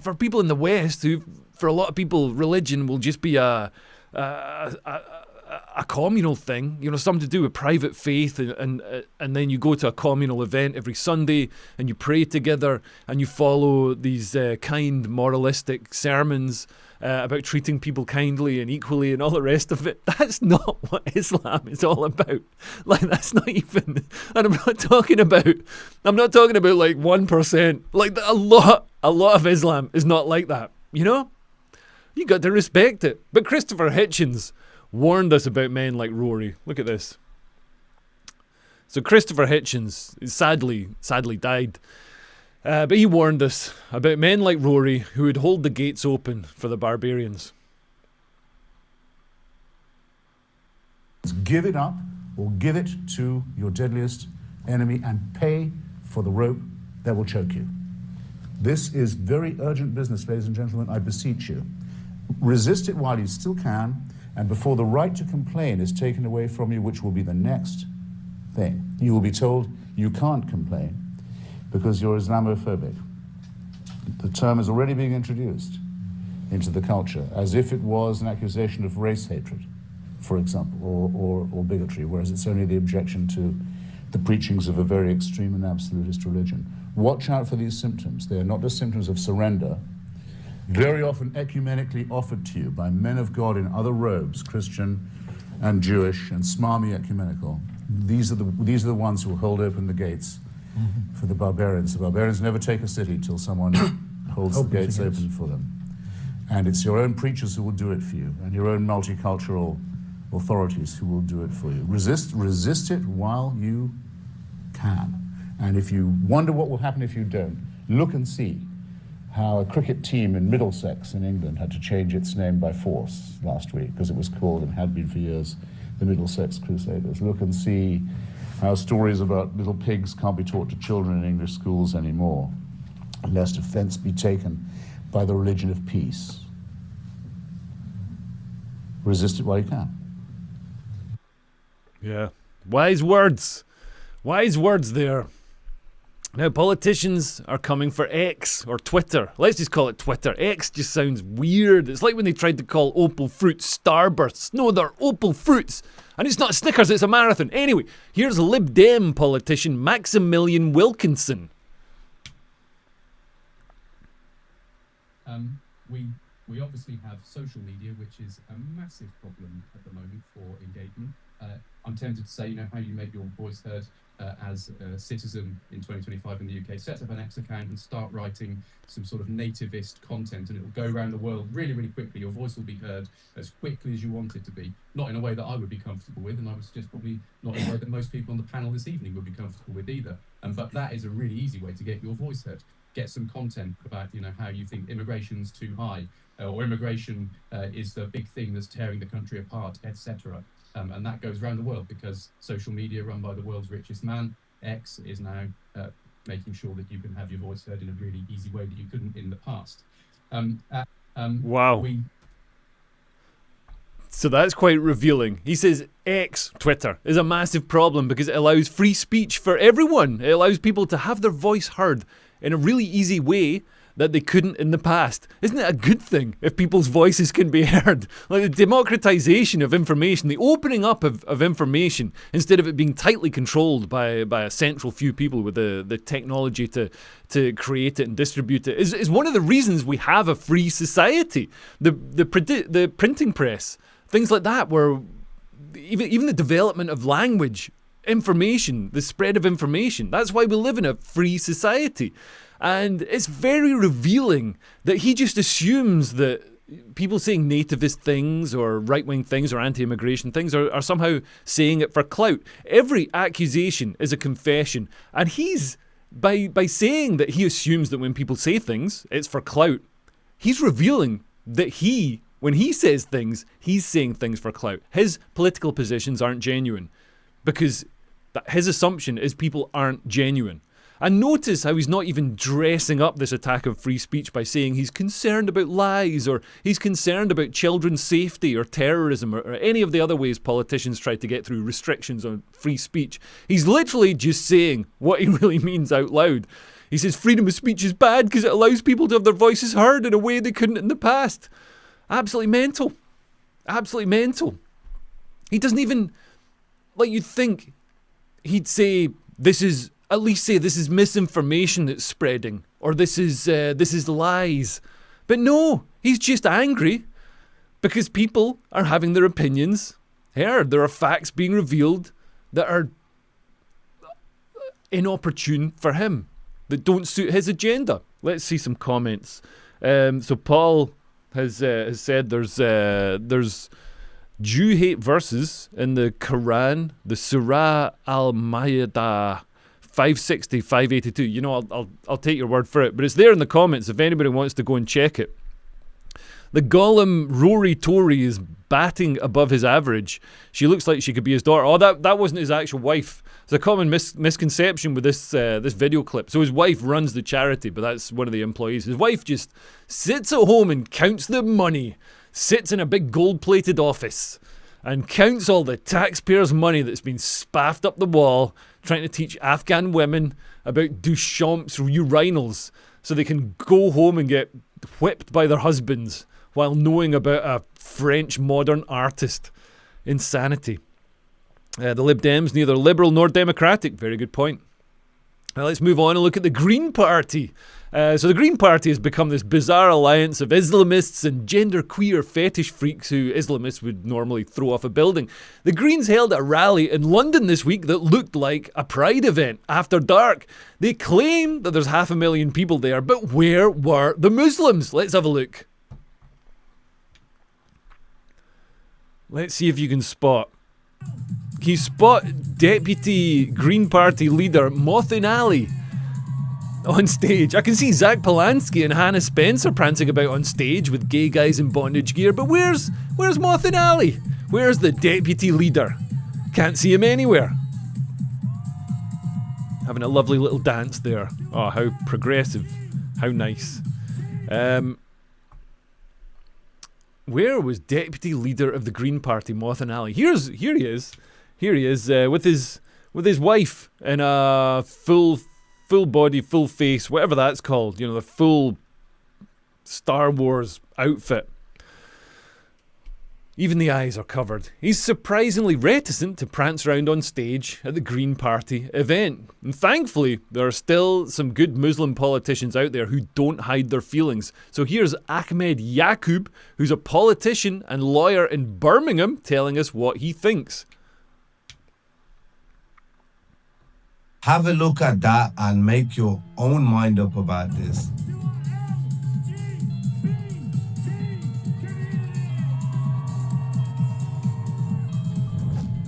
for people in the West, who, for a lot of people, religion will just be a communal thing, something to do with private faith, and then you go to a communal event every Sunday and you pray together and you follow these kind moralistic sermons about treating people kindly and equally and all the rest of it. That's not what Islam is all about. Like, that's not even, and I'm not talking about like 1%. Like, a lot of Islam is not like that, You got to respect it. But Christopher Hitchens warned us about men like Rory. Look at this. So Christopher Hitchens sadly died. But he warned us about men like Rory who would hold the gates open for the barbarians. Give it up, or give it to your deadliest enemy and pay for the rope that will choke you. This is very urgent business, ladies and gentlemen. I beseech you. Resist it while you still can, and before the right to complain is taken away from you, which will be the next thing. You will be told you can't complain because you're Islamophobic. The term is already being introduced into the culture as if it was an accusation of race hatred, for example, or bigotry, whereas it's only the objection to the preachings of a very extreme and absolutist religion. Watch out for these symptoms. They are not just symptoms of surrender, very often ecumenically offered to you by men of God in other robes, Christian and Jewish and smarmy ecumenical. These are the ones who will hold open the gates for the barbarians. The barbarians never take a city till someone holds the gates open for them. And it's your own preachers who will do it for you, and your own multicultural authorities who will do it for you. Resist it while you can. And if you wonder what will happen if you don't, look and see how a cricket team in Middlesex in England had to change its name by force last week because it was called, and had been for years, the Middlesex Crusaders. Look and see how stories about little pigs can't be taught to children in English schools anymore, lest offence be taken by the religion of peace. Resist it while you can. Yeah. Wise words. Wise words there. Now, politicians are coming for X, or Twitter. Let's just call it Twitter. X just sounds weird. It's like when they tried to call Opal fruits Starbursts. No, they're Opal fruits. And it's not Snickers, it's a marathon. Anyway, here's Lib Dem politician Maximilian Wilkinson. We obviously have social media, which is a massive problem at the moment for engagement. I'm tempted to say, how you make your voice heard as a citizen in 2025 in the UK. Set up an X account and start writing some sort of nativist content, and it will go around the world really, really quickly. Your voice will be heard as quickly as you want it to be. Not in a way that I would be comfortable with, and I would suggest probably not in a way that most people on the panel this evening would be comfortable with either. But that is a really easy way to get your voice heard. Get some content about, how you think immigration's too high, or immigration is the big thing that's tearing the country apart, etc. And that goes around the world because social media run by the world's richest man, X, is now making sure that you can have your voice heard in a really easy way that you couldn't in the past. Wow. So that's quite revealing. He says X, Twitter, is a massive problem because it allows free speech for everyone. It allows people to have their voice heard in a really easy way that they couldn't in the past. Isn't it a good thing if people's voices can be heard? Like the democratization of information, the opening up of information, instead of it being tightly controlled by a central few people with the technology to create it and distribute it, is one of the reasons we have a free society. The printing press, things like that, where even the development of language, information, the spread of information, that's why we live in a free society. And it's very revealing that he just assumes that people saying nativist things or right-wing things or anti-immigration things are somehow saying it for clout. Every accusation is a confession. And he's, by saying that he assumes that when people say things, it's for clout, he's revealing that when he says things, he's saying things for clout. His political positions aren't genuine because his assumption is people aren't genuine. And notice how he's not even dressing up this attack of free speech by saying he's concerned about lies or he's concerned about children's safety or terrorism or any of the other ways politicians try to get through restrictions on free speech. He's literally just saying what he really means out loud. He says freedom of speech is bad because it allows people to have their voices heard in a way they couldn't in the past. Absolutely mental. Absolutely mental. He doesn't even, like you'd think he'd say at least say this is misinformation that's spreading, or this is lies. But no, he's just angry because people are having their opinions heard. There are facts being revealed that are inopportune for him, that don't suit his agenda. Let's see some comments. So Paul has said there's Jew hate verses in the Quran, the Surah Al-Ma'idah 560, 582. I'll take your word for it, but it's there in the comments if anybody wants to go and check it. The golem Rory Tory is batting above his average. She looks like she could be his daughter. Oh, that wasn't his actual wife. There's a common misconception with this video clip. So his wife runs the charity, but that's one of the employees. His wife just sits at home and counts the money, sits in a big gold-plated office and counts all the taxpayers' money that's been spaffed up the wall trying to teach Afghan women about Duchamp's urinals so they can go home and get whipped by their husbands while knowing about a French modern artist. Insanity. The Lib Dems, neither liberal nor democratic. Very good point. Now let's move on and look at the Green Party. So the Green Party has become this bizarre alliance of Islamists and genderqueer fetish freaks who Islamists would normally throw off a building. The Greens held a rally in London this week that looked like a pride event after dark. They claim that there's 500,000 people there, but where were the Muslims? Let's have a look. Let's see if you can spot. Can you spot Deputy Green Party leader Mothin Ali on stage? I can see Zach Polanski and Hannah Spencer prancing about on stage with gay guys in bondage gear, but where's Mothin Ali? Where's the deputy leader? Can't see him anywhere. having a lovely little dance there. Oh, how progressive. How nice. Where was Deputy Leader of the Green Party, Mothan Ali? Here he is. Here he is with his wife in a full body, full face, whatever that's called. You know, the full Star Wars outfit. Even the eyes are covered. He's surprisingly reticent to prance around on stage at the Green Party event. And thankfully, there are still some good Muslim politicians out there who don't hide their feelings. So here's Ahmed Yaqub, who's a politician and lawyer in Birmingham, telling us what he thinks. Have a look at that and make your own mind up about this.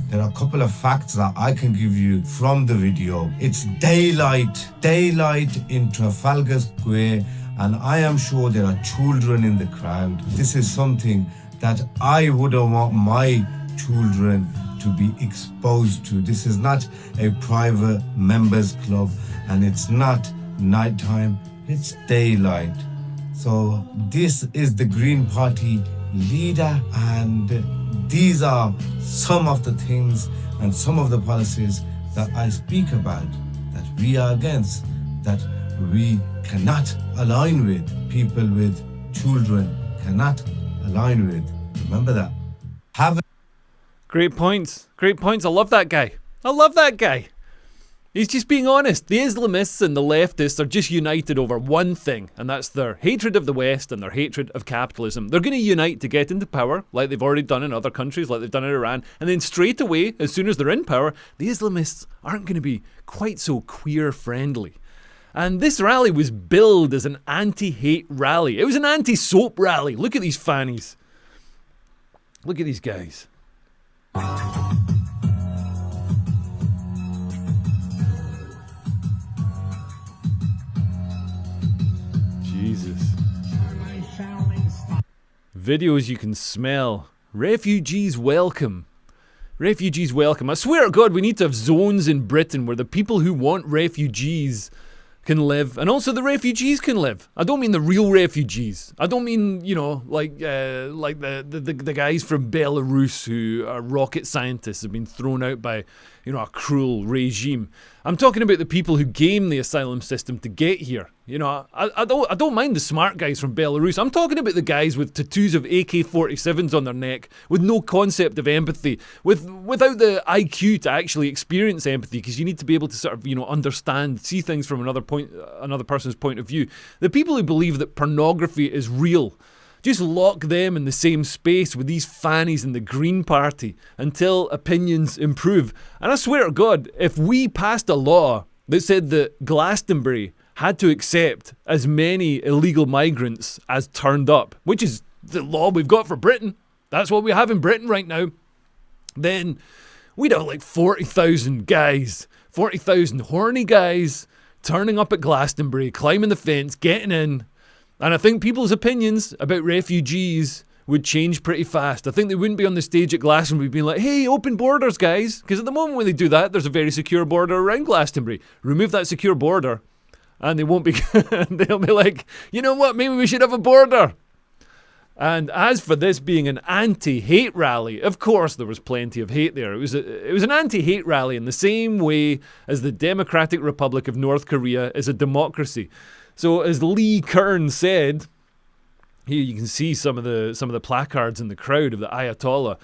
There are a couple of facts that I can give you from the video. It's daylight in Trafalgar Square, and I am sure there are children in the crowd. This is something that I wouldn't want my children to be exposed to. This is not a private members club, and it's not nighttime, it's daylight. So this is the Green Party leader, and these are some of the things and some of the policies that I speak about, that we are against, that we cannot align with. People with children cannot align with. Remember that. Great points. Great points. I love that guy. I love that guy. He's just being honest. The Islamists and the leftists are just united over one thing, and that's their hatred of the West and their hatred of capitalism. They're going to unite to get into power, like they've already done in other countries, like they've done in Iran, and then straight away, as soon as they're in power, the Islamists aren't going to be quite so queer-friendly. And this rally was billed as an anti-hate rally. It was an anti-soap rally. Look at these fannies. Look at these guys. Jesus. Videos you can smell. Refugees welcome. Refugees welcome. I swear to God, we need to have zones in Britain where the people who want refugees can live, and also the refugees can live. I don't mean the real refugees. I don't mean, you know, like the guys from Belarus who are rocket scientists have been thrown out by, you know, a cruel regime. I'm talking about the people who game the asylum system to get here. You know, I don't mind the smart guys from Belarus. I'm talking about the guys with tattoos of AK-47s on their neck, with no concept of empathy, without the IQ to actually experience empathy, because you need to be able to sort of, you know, understand, see things from another person's point of view. The people who believe that pornography is real, just lock them in the same space with these fannies in the Green Party until opinions improve. And I swear to God, if we passed a law that said that Glastonbury had to accept as many illegal migrants as turned up, which is the law we've got for Britain, that's what we have in Britain right now, then we'd have like 40,000 guys, 40,000 horny guys turning up at Glastonbury, climbing the fence, getting in. And I think people's opinions about refugees would change pretty fast. I think they wouldn't be on the stage at Glastonbury being like, hey, open borders, guys. Because at the moment when they do that, there's a very secure border around Glastonbury. Remove that secure border, and they won't be, they'll be like, you know what, maybe we should have a border. And as for this being an anti-hate rally, of course there was plenty of hate there. It was an anti-hate rally in the same way as the Democratic Republic of North Korea is a democracy. So as Lee Kern said, here you can see some of the placards in the crowd of the Ayatollah.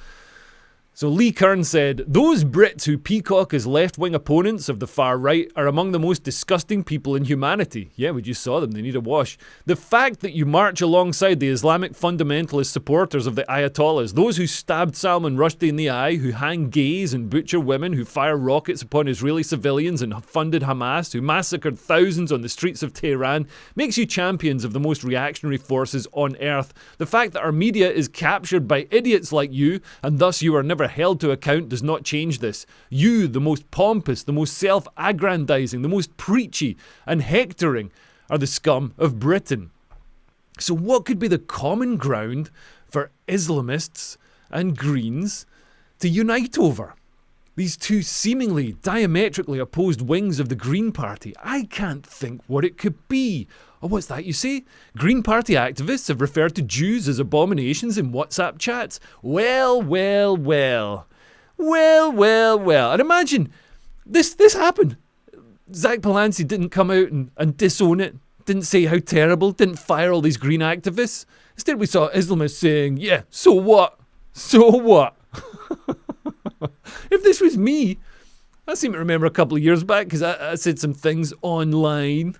So Lee Kern said, those Brits who peacock as left-wing opponents of the far right are among the most disgusting people in humanity. Yeah, we just saw them. They need a wash. The fact that you march alongside the Islamic fundamentalist supporters of the Ayatollahs, those who stabbed Salman Rushdie in the eye, who hang gays and butcher women, who fire rockets upon Israeli civilians and funded Hamas, who massacred thousands on the streets of Tehran, makes you champions of the most reactionary forces on earth. The fact that our media is captured by idiots like you, and thus you are never held to account, does not change this. You, the most pompous, the most self-aggrandizing, the most preachy and hectoring, are the scum of Britain. So what could be the common ground for Islamists and Greens to unite over? These two seemingly diametrically opposed wings of the Green Party. I can't think what it could be. Oh, what's that you say? Green Party activists have referred to Jews as abominations in WhatsApp chats. Well. And imagine this happened. Zach Palance didn't come out and disown it, didn't say how terrible, didn't fire all these green activists. Instead, we saw Islamists saying, yeah, so what? So what? If this was me, I seem to remember a couple of years back, because I said some things online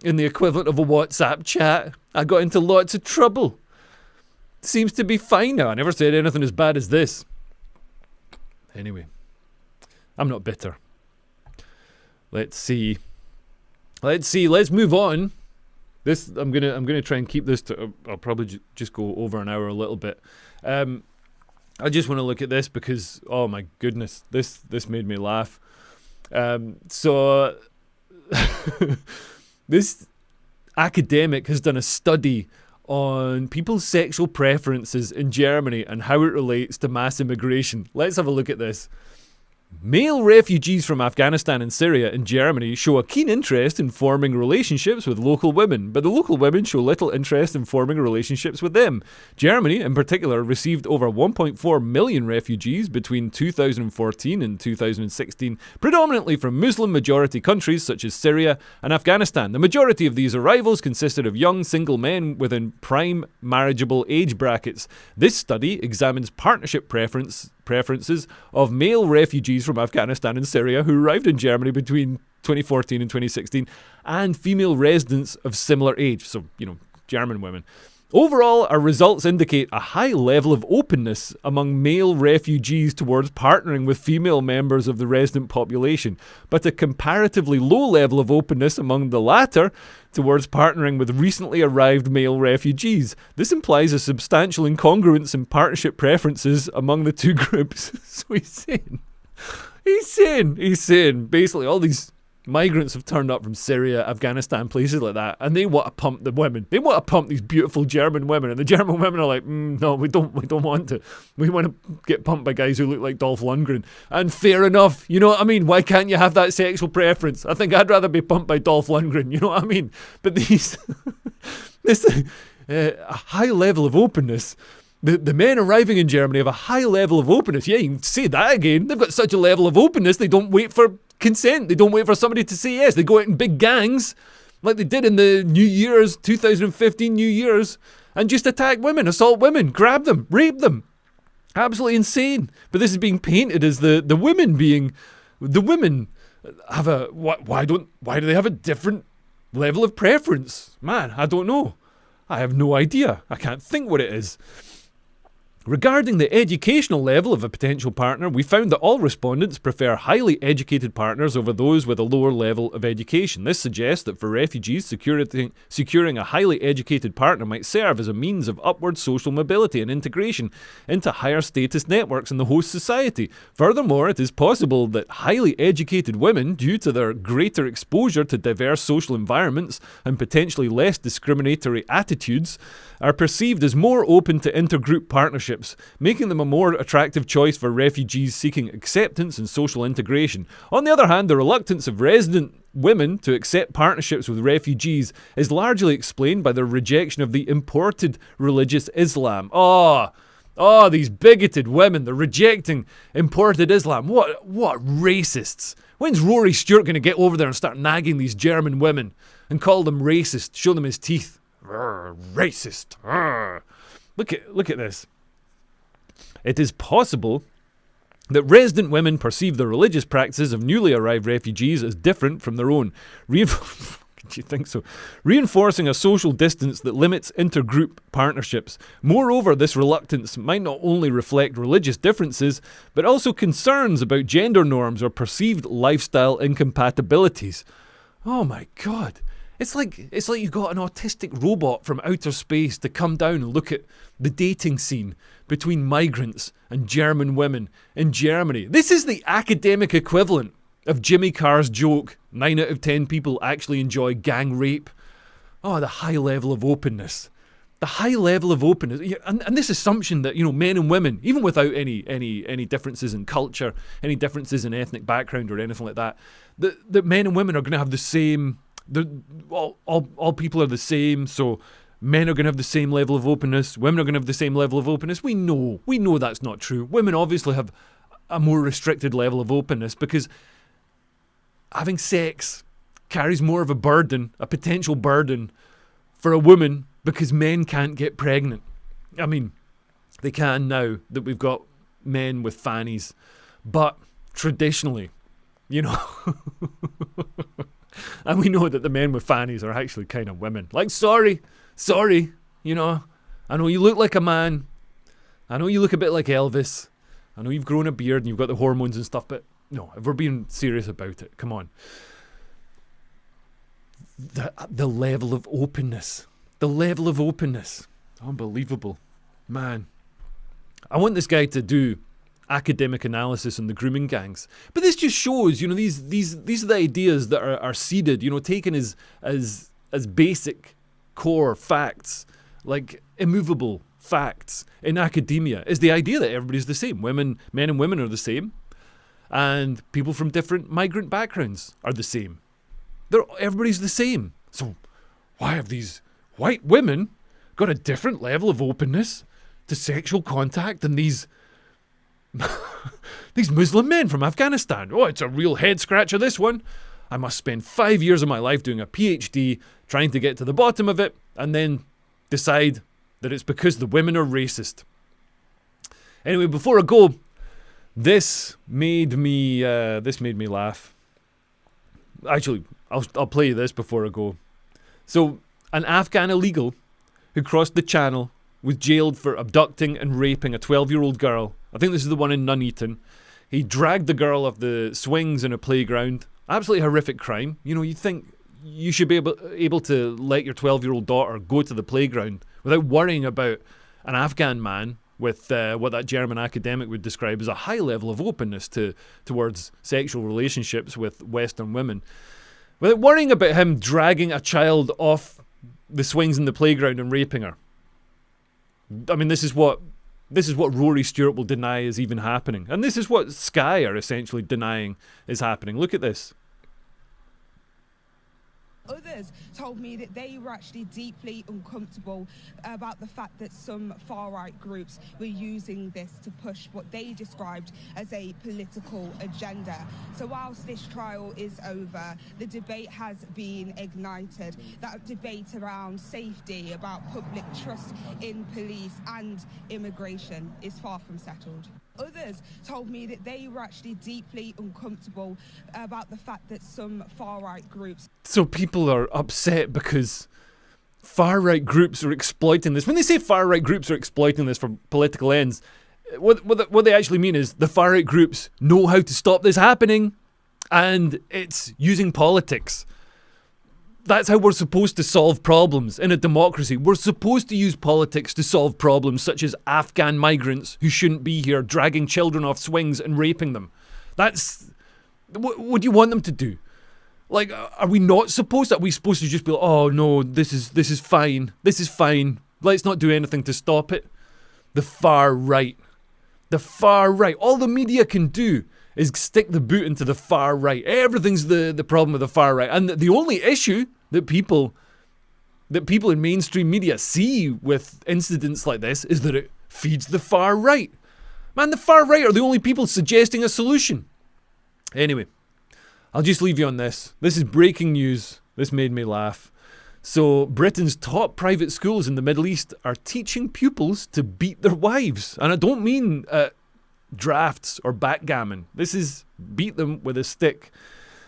in the equivalent of a WhatsApp chat. I got into lots of trouble. Seems to be fine now. I never said anything as bad as this. Anyway, I'm not bitter. Let's see. Let's move on. This I'm gonna try and keep this to. I'll probably just go over an hour a little bit. I just want to look at this because, oh my goodness, this made me laugh. So this academic has done a study on people's sexual preferences in Germany and how it relates to mass immigration. Let's have a look at this. Male refugees from Afghanistan and Syria in Germany show a keen interest in forming relationships with local women, but the local women show little interest in forming relationships with them. Germany, in particular, received over 1.4 million refugees between 2014 and 2016, predominantly from Muslim-majority countries such as Syria and Afghanistan. The majority of these arrivals consisted of young single men within prime marriageable age brackets. This study examines partnership preferences of male refugees from Afghanistan and Syria who arrived in Germany between 2014 and 2016 and female residents of similar age, so, German women. Overall, our results indicate a high level of openness among male refugees towards partnering with female members of the resident population, but a comparatively low level of openness among the latter towards partnering with recently arrived male refugees. This implies a substantial incongruence in partnership preferences among the two groups. So he's saying, basically all these migrants have turned up from Syria, Afghanistan, places like that, and they want to pump the women. They want to pump these beautiful German women, and the German women are like, no, we don't want to. We want to get pumped by guys who look like Dolph Lundgren. And fair enough, you know what I mean? Why can't you have that sexual preference? I think I'd rather be pumped by Dolph Lundgren, you know what I mean? But this a high level of openness. The men arriving in Germany have a high level of openness. Yeah, you can say that again. They've got such a level of openness, they don't wait for consent. They don't wait for somebody to say yes. They go out in big gangs, like they did in the New Year's, 2015 New Year's, and just attack women, assault women, grab them, rape them. Absolutely insane. But this is being painted as the women have a, why do they have a different level of preference? Man, I don't know. I have no idea. I can't think what it is. Regarding the educational level of a potential partner, we found that all respondents prefer highly educated partners over those with a lower level of education. This suggests that for refugees, securing a highly educated partner might serve as a means of upward social mobility and integration into higher status networks in the host society. Furthermore, it is possible that highly educated women, due to their greater exposure to diverse social environments and potentially less discriminatory attitudes, are perceived as more open to intergroup partnerships, making them a more attractive choice for refugees seeking acceptance and social integration. On the other hand, the reluctance of resident women to accept partnerships with refugees is largely explained by their rejection of the imported religious Islam. Oh, these bigoted women, they're rejecting imported Islam. What racists. When's Rory Stewart going to get over there and start nagging these German women and call them racist, show them his teeth? Racist. Look at this. It is possible that resident women perceive the religious practices of newly arrived refugees as different from their own. Do you think so? Reinforcing a social distance that limits intergroup partnerships. Moreover, this reluctance might not only reflect religious differences, but also concerns about gender norms or perceived lifestyle incompatibilities. Oh my God. It's like you got an autistic robot from outer space to come down and look at the dating scene between migrants and German women in Germany. This is the academic equivalent of Jimmy Carr's joke, 9 out of 10 people actually enjoy gang rape. Oh, the high level of openness. the high level of openness, and this assumption that, men and women, even without any differences in culture, any differences in ethnic background or anything like that, that men and women are going to have the same, all people are the same, so men are going to have the same level of openness, women are going to have the same level of openness. We know that's not true. Women obviously have a more restricted level of openness because having sex carries more of a burden, a potential burden for a woman, because men can't get pregnant. I mean, they can now that we've got men with fannies, but traditionally, and we know that the men with fannies are actually kind of women. Like, sorry, I know you look like a man, I know you look a bit like Elvis, I know you've grown a beard and you've got the hormones and stuff, but no, if we're being serious about it, come on. The level of openness. Unbelievable. Man. I want this guy to do academic analysis on the grooming gangs. But this just shows, these are the ideas that are seeded, taken as basic core facts, like immovable facts in academia, is the idea that everybody's the same. Men and women are the same. And people from different migrant backgrounds are the same. Everybody's the same. So why have these white women got a different level of openness to sexual contact than these Muslim men from Afghanistan? Oh, it's a real head scratcher, this one. I must spend 5 years of my life doing a PhD trying to get to the bottom of it and then decide that it's because the women are racist. Anyway, before I go, this made me laugh. Actually, I'll play you this before I go. So, an Afghan illegal who crossed the channel was jailed for abducting and raping a 12-year-old girl. I think this is the one in Nuneaton. He dragged the girl off the swings in a playground. Absolutely horrific crime. You think you should be able to let your 12-year-old daughter go to the playground without worrying about an Afghan man with what that German academic would describe as a high level of openness towards sexual relationships with Western women. Without worrying about him dragging a child off the swings in the playground and raping her. I mean, this is what Rory Stewart will deny is even happening. And this is what Sky are essentially denying is happening. Look at this. Others told me that they were actually deeply uncomfortable about the fact that some far-right groups were using this to push what they described as a political agenda. So whilst this trial is over, the debate has been ignited. That debate around safety, about public trust in police and immigration is far from settled. Others told me that they were actually deeply uncomfortable about the fact that some far-right groups... So people are upset because far-right groups are exploiting this. When they say far-right groups are exploiting this for political ends, what they actually mean is the far-right groups know how to stop this happening, and it's using politics. That's how we're supposed to solve problems in a democracy. We're supposed to use politics to solve problems such as Afghan migrants who shouldn't be here, dragging children off swings and raping them. That's... What do you want them to do? Like, are we not supposed to? Are we supposed to just be like, oh no, this is fine. This is fine. Let's not do anything to stop it. The far right. The far right. All the media can do is stick the boot into the far right. Everything's the problem with the far right. And the only issue that people in mainstream media see with incidents like this is that it feeds the far right. Man, the far right are the only people suggesting a solution. Anyway, I'll just leave you on this. This is breaking news. This made me laugh. So, Britain's top private schools in the Middle East are teaching pupils to beat their wives. And I don't mean drafts or backgammon. This is beat them with a stick.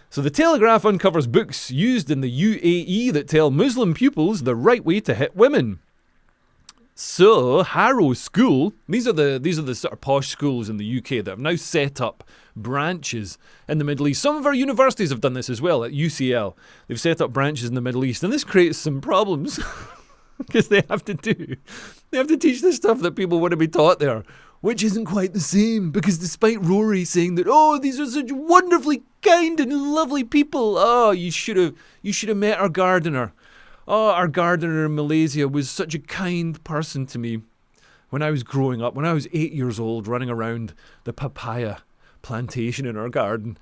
So the Telegraph uncovers books used in the UAE that tell Muslim pupils the right way to hit women. So Harrow School, these are the sort of posh schools in the UK that have now set up branches in the Middle East. Some of our universities have done this as well. At UCL, they've set up branches in the Middle East, and this creates some problems because they have to teach the stuff that people want to be taught there, which isn't quite the same, because despite Rory saying that, oh, these are such wonderfully kind and lovely people, oh, you should have met our gardener. Oh, our gardener in Malaysia was such a kind person to me when I was growing up, when I was 8 years old, running around the papaya plantation in our garden.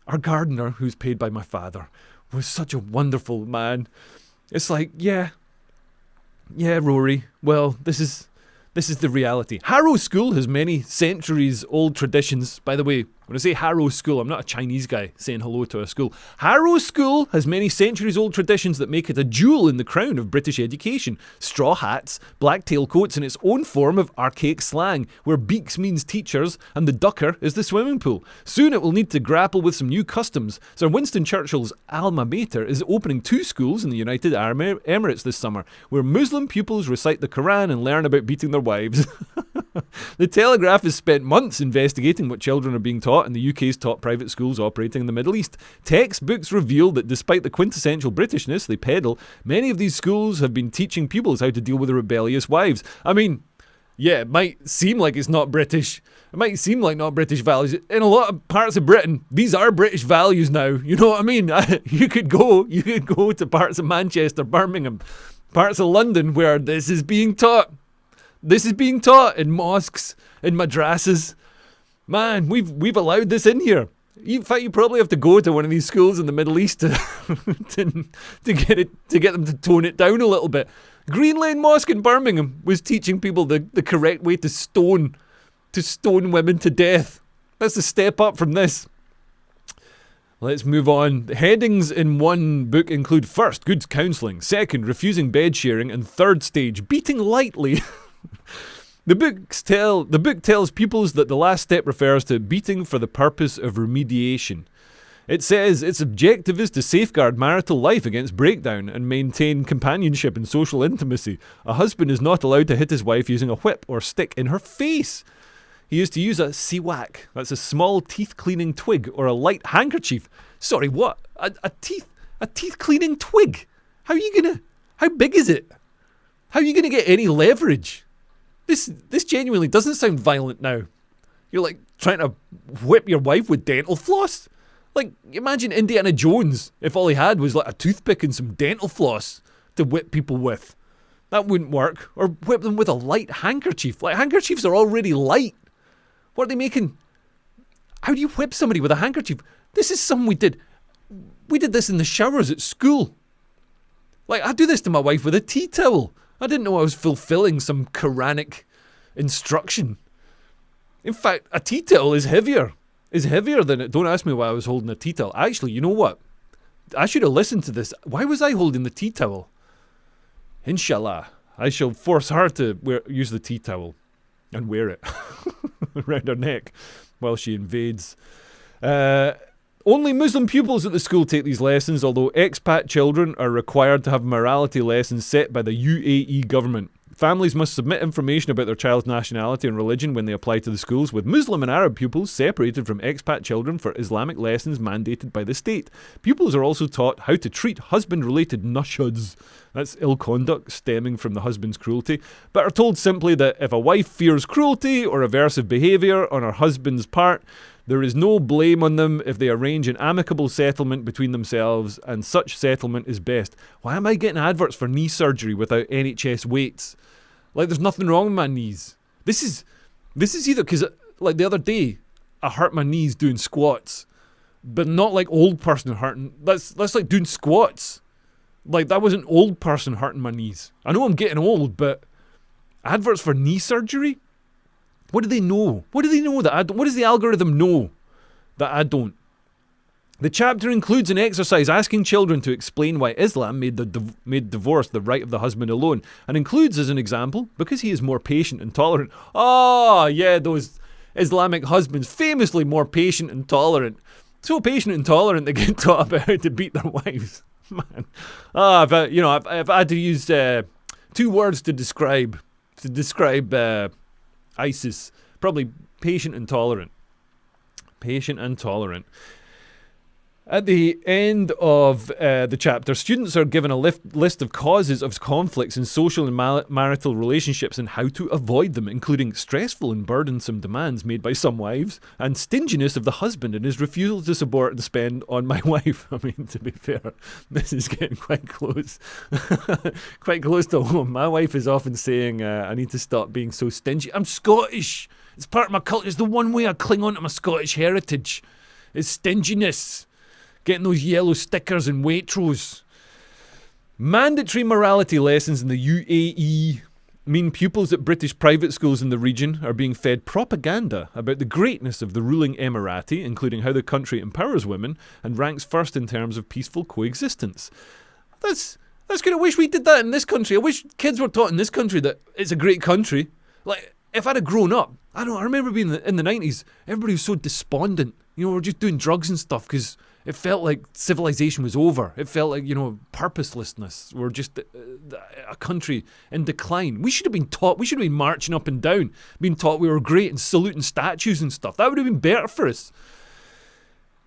Our gardener, who's paid by my father, was such a wonderful man. It's like, yeah, Rory, well, this is the reality. Harrow School has many centuries-old traditions. By the way, when I say Harrow School, I'm not a Chinese guy saying hello to a school. Harrow School has many centuries-old traditions that make it a jewel in the crown of British education. Straw hats, black tailcoats, and its own form of archaic slang, where beaks means teachers and the ducker is the swimming pool. Soon it will need to grapple with some new customs. Sir Winston Churchill's alma mater is opening 2 schools in the United Arab Emirates this summer, where Muslim pupils recite the Quran and learn about beating their wives. The Telegraph has spent months investigating what children are being taught in the UK's top private schools operating in the Middle East. Textbooks reveal that despite the quintessential Britishness they peddle, many of these schools have been teaching pupils how to deal with rebellious wives. I mean, yeah, it might seem like it's not British. It might seem like not British values. In a lot of parts of Britain, these are British values now. You know what I mean? You could go to parts of Manchester, Birmingham, parts of London where this is being taught. This is being taught in mosques, in madrasas. Man, we've allowed this in here. In fact, you probably have to go to one of these schools in the Middle East to get them to tone it down a little bit. Green Lane Mosque in Birmingham was teaching people the correct way to stone women to death. That's a step up from this. Let's move on. Headings in one book include: first, good counselling; second, refusing bed sharing; and third stage, beating lightly. The book tells pupils that the last step refers to beating for the purpose of remediation. It says its objective is to safeguard marital life against breakdown and maintain companionship and social intimacy. A husband is not allowed to hit his wife using a whip or stick in her face. He is to use a siwak, that's a small teeth cleaning twig, or a light handkerchief. Sorry, what? A teeth cleaning twig? How big is it? How are you gonna get any leverage? This genuinely doesn't sound violent now. You're like trying to whip your wife with dental floss? Like, imagine Indiana Jones if all he had was like a toothpick and some dental floss to whip people with. That wouldn't work. Or whip them with a light handkerchief. Like, handkerchiefs are already light. What are they making? How do you whip somebody with a handkerchief? This is something we did. We did this in the showers at school. Like, I do this to my wife with a tea towel. I didn't know I was fulfilling some Quranic instruction. In fact, a tea towel is heavier. Is heavier than it. Don't ask me why I was holding a tea towel. Actually, you know what? I should have listened to this. Why was I holding the tea towel? Inshallah, I shall force her to use the tea towel and wear it around her neck while she invades. Only Muslim pupils at the school take these lessons, although expat children are required to have morality lessons set by the UAE government. Families must submit information about their child's nationality and religion when they apply to the schools, with Muslim and Arab pupils separated from expat children for Islamic lessons mandated by the state. Pupils are also taught how to treat husband-related nushuds, that's ill conduct stemming from the husband's cruelty, but are told simply that if a wife fears cruelty or aversive behaviour on her husband's part, there is no blame on them if they arrange an amicable settlement between themselves, and such settlement is best. Why am I getting adverts for knee surgery without NHS weights? Like, there's nothing wrong with my knees. This is either because, like, the other day, I hurt my knees doing squats, but not like old person hurting. That's like doing squats. Like, that wasn't old person hurting my knees. I know I'm getting old, but adverts for knee surgery? What do they know? What do they know that I don't? What does the algorithm know that I don't? The chapter includes an exercise asking children to explain why Islam made divorce the right of the husband alone, and includes as an example, because he is more patient and tolerant. Oh, yeah, those Islamic husbands, famously more patient and tolerant. So patient and tolerant they get taught about how to beat their wives. Man. If I had to use 2 words to describe ISIS, probably patient and tolerant. Patient and tolerant. At the end of the chapter, students are given a list of causes of conflicts in social and marital relationships and how to avoid them, including stressful and burdensome demands made by some wives and stinginess of the husband and his refusal to support and spend on my wife. I mean, to be fair, this is getting quite close. Quite close to home. My wife is often saying, I need to stop being so stingy. I'm Scottish. It's part of my culture. It's the one way I cling on to my Scottish heritage. Is stinginess. Getting those yellow stickers in Waitrose. Mandatory morality lessons in the UAE mean pupils at British private schools in the region are being fed propaganda about the greatness of the ruling Emirati, including how the country empowers women and ranks first in terms of peaceful coexistence. That's good. I wish we did that in this country. I wish kids were taught in this country that it's a great country. Like, if I'd have grown up, I remember being in the 90s, everybody was so despondent. You know, we're just doing drugs and stuff because it felt like civilization was over. It felt like, purposelessness. We're just a country in decline. We should have been taught, we should have been marching up and down, being taught we were great and saluting statues and stuff. That would have been better for us.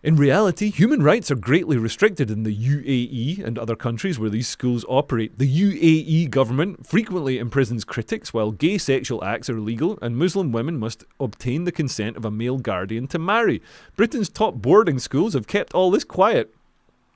In reality, human rights are greatly restricted in the UAE and other countries where these schools operate. The UAE government frequently imprisons critics, while gay sexual acts are illegal, and Muslim women must obtain the consent of a male guardian to marry. Britain's top boarding schools have kept all this quiet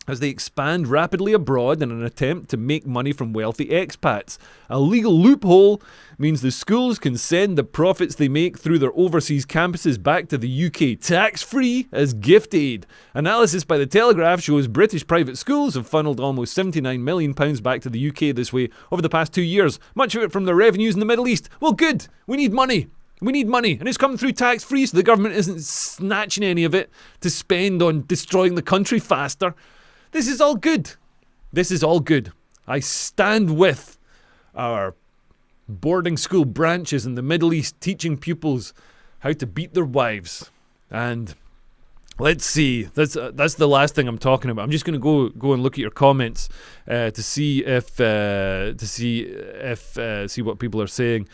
as they expand rapidly abroad in an attempt to make money from wealthy expats. A legal loophole means the schools can send the profits they make through their overseas campuses back to the UK tax-free as gift aid. Analysis by The Telegraph shows British private schools have funneled almost £79 million back to the UK this way over the past 2 years, much of it from their revenues in the Middle East. Well, good. We need money. We need money, and it's coming through tax-free, so the government isn't snatching any of it to spend on destroying the country faster. This is all good. This is all good. I stand with our boarding school branches in the Middle East teaching pupils how to beat their wives. And let's see. That's the last thing I'm talking about. I'm just going to go and look at your comments to see what people are saying.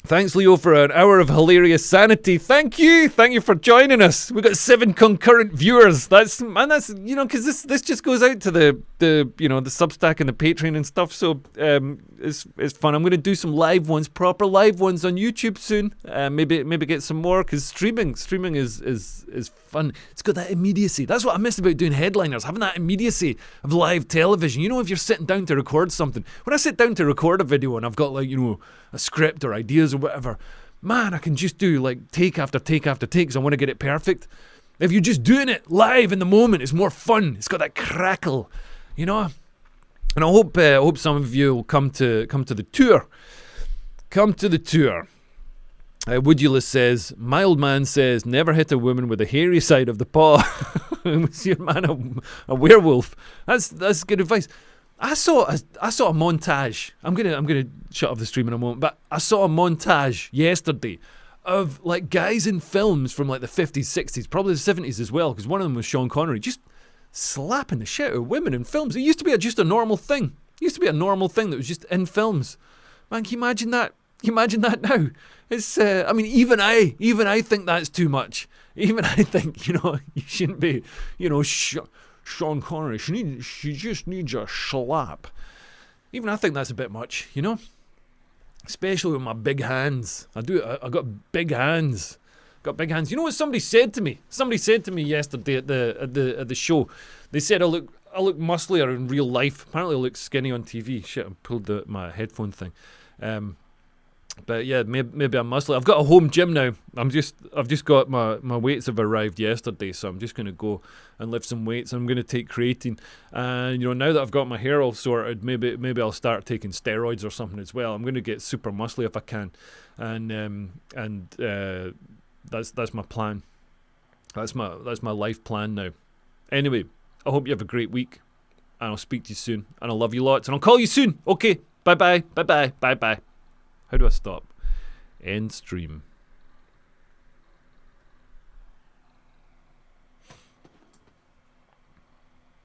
Thanks, Leo, for an hour of hilarious sanity. Thank you for joining us. We got 7 concurrent viewers. That's because this just goes out to the Substack and the Patreon and stuff. So it's fun. I'm going to do some live ones, proper live ones on YouTube soon. Maybe get some more because streaming is fun. It's got that immediacy. That's what I miss about doing headliners, having that immediacy of live television. You know, if you're sitting down to record something. When I sit down to record a video and I've got a script or ideas or whatever, man, I can just do take after take after take because I want to get it perfect. If you're just doing it live in the moment, it's more fun. It's got that crackle, And I hope some of you will come to the tour. Come to the tour. Woodulus says, my old man says, never hit a woman with the hairy side of the paw. Was your man a werewolf? That's good advice. I saw a montage. I'm gonna shut off the stream in a moment, but I saw a montage yesterday of guys in films from the 50s, 60s, probably the 70s as well, because one of them was Sean Connery, just slapping the shit out of women in films. It used to be just a normal thing. It used to be a normal thing that was just in films. Man, can you imagine that? Can you imagine that now? It's even I think that's too much. Even I think, you shouldn't be, Sean Connery, she just needs a slap. Even I think that's a bit much, Especially with my big hands. I got big hands. You know what somebody said to me? Somebody said to me yesterday at the show. They said I look musclier in real life. Apparently I look skinny on TV. Shit, I pulled my headphone thing. But yeah, maybe I'm muscly. I've got a home gym now. I've just got my weights have arrived yesterday, so I'm just going to go and lift some weights. I'm going to take creatine, and now that I've got my hair all sorted, maybe I'll start taking steroids or something as well. I'm going to get super muscly if I can, and that's my plan. That's my life plan now. Anyway, I hope you have a great week, and I'll speak to you soon, and I love you lots, and I'll call you soon. Okay, bye bye. How do I stop? End stream.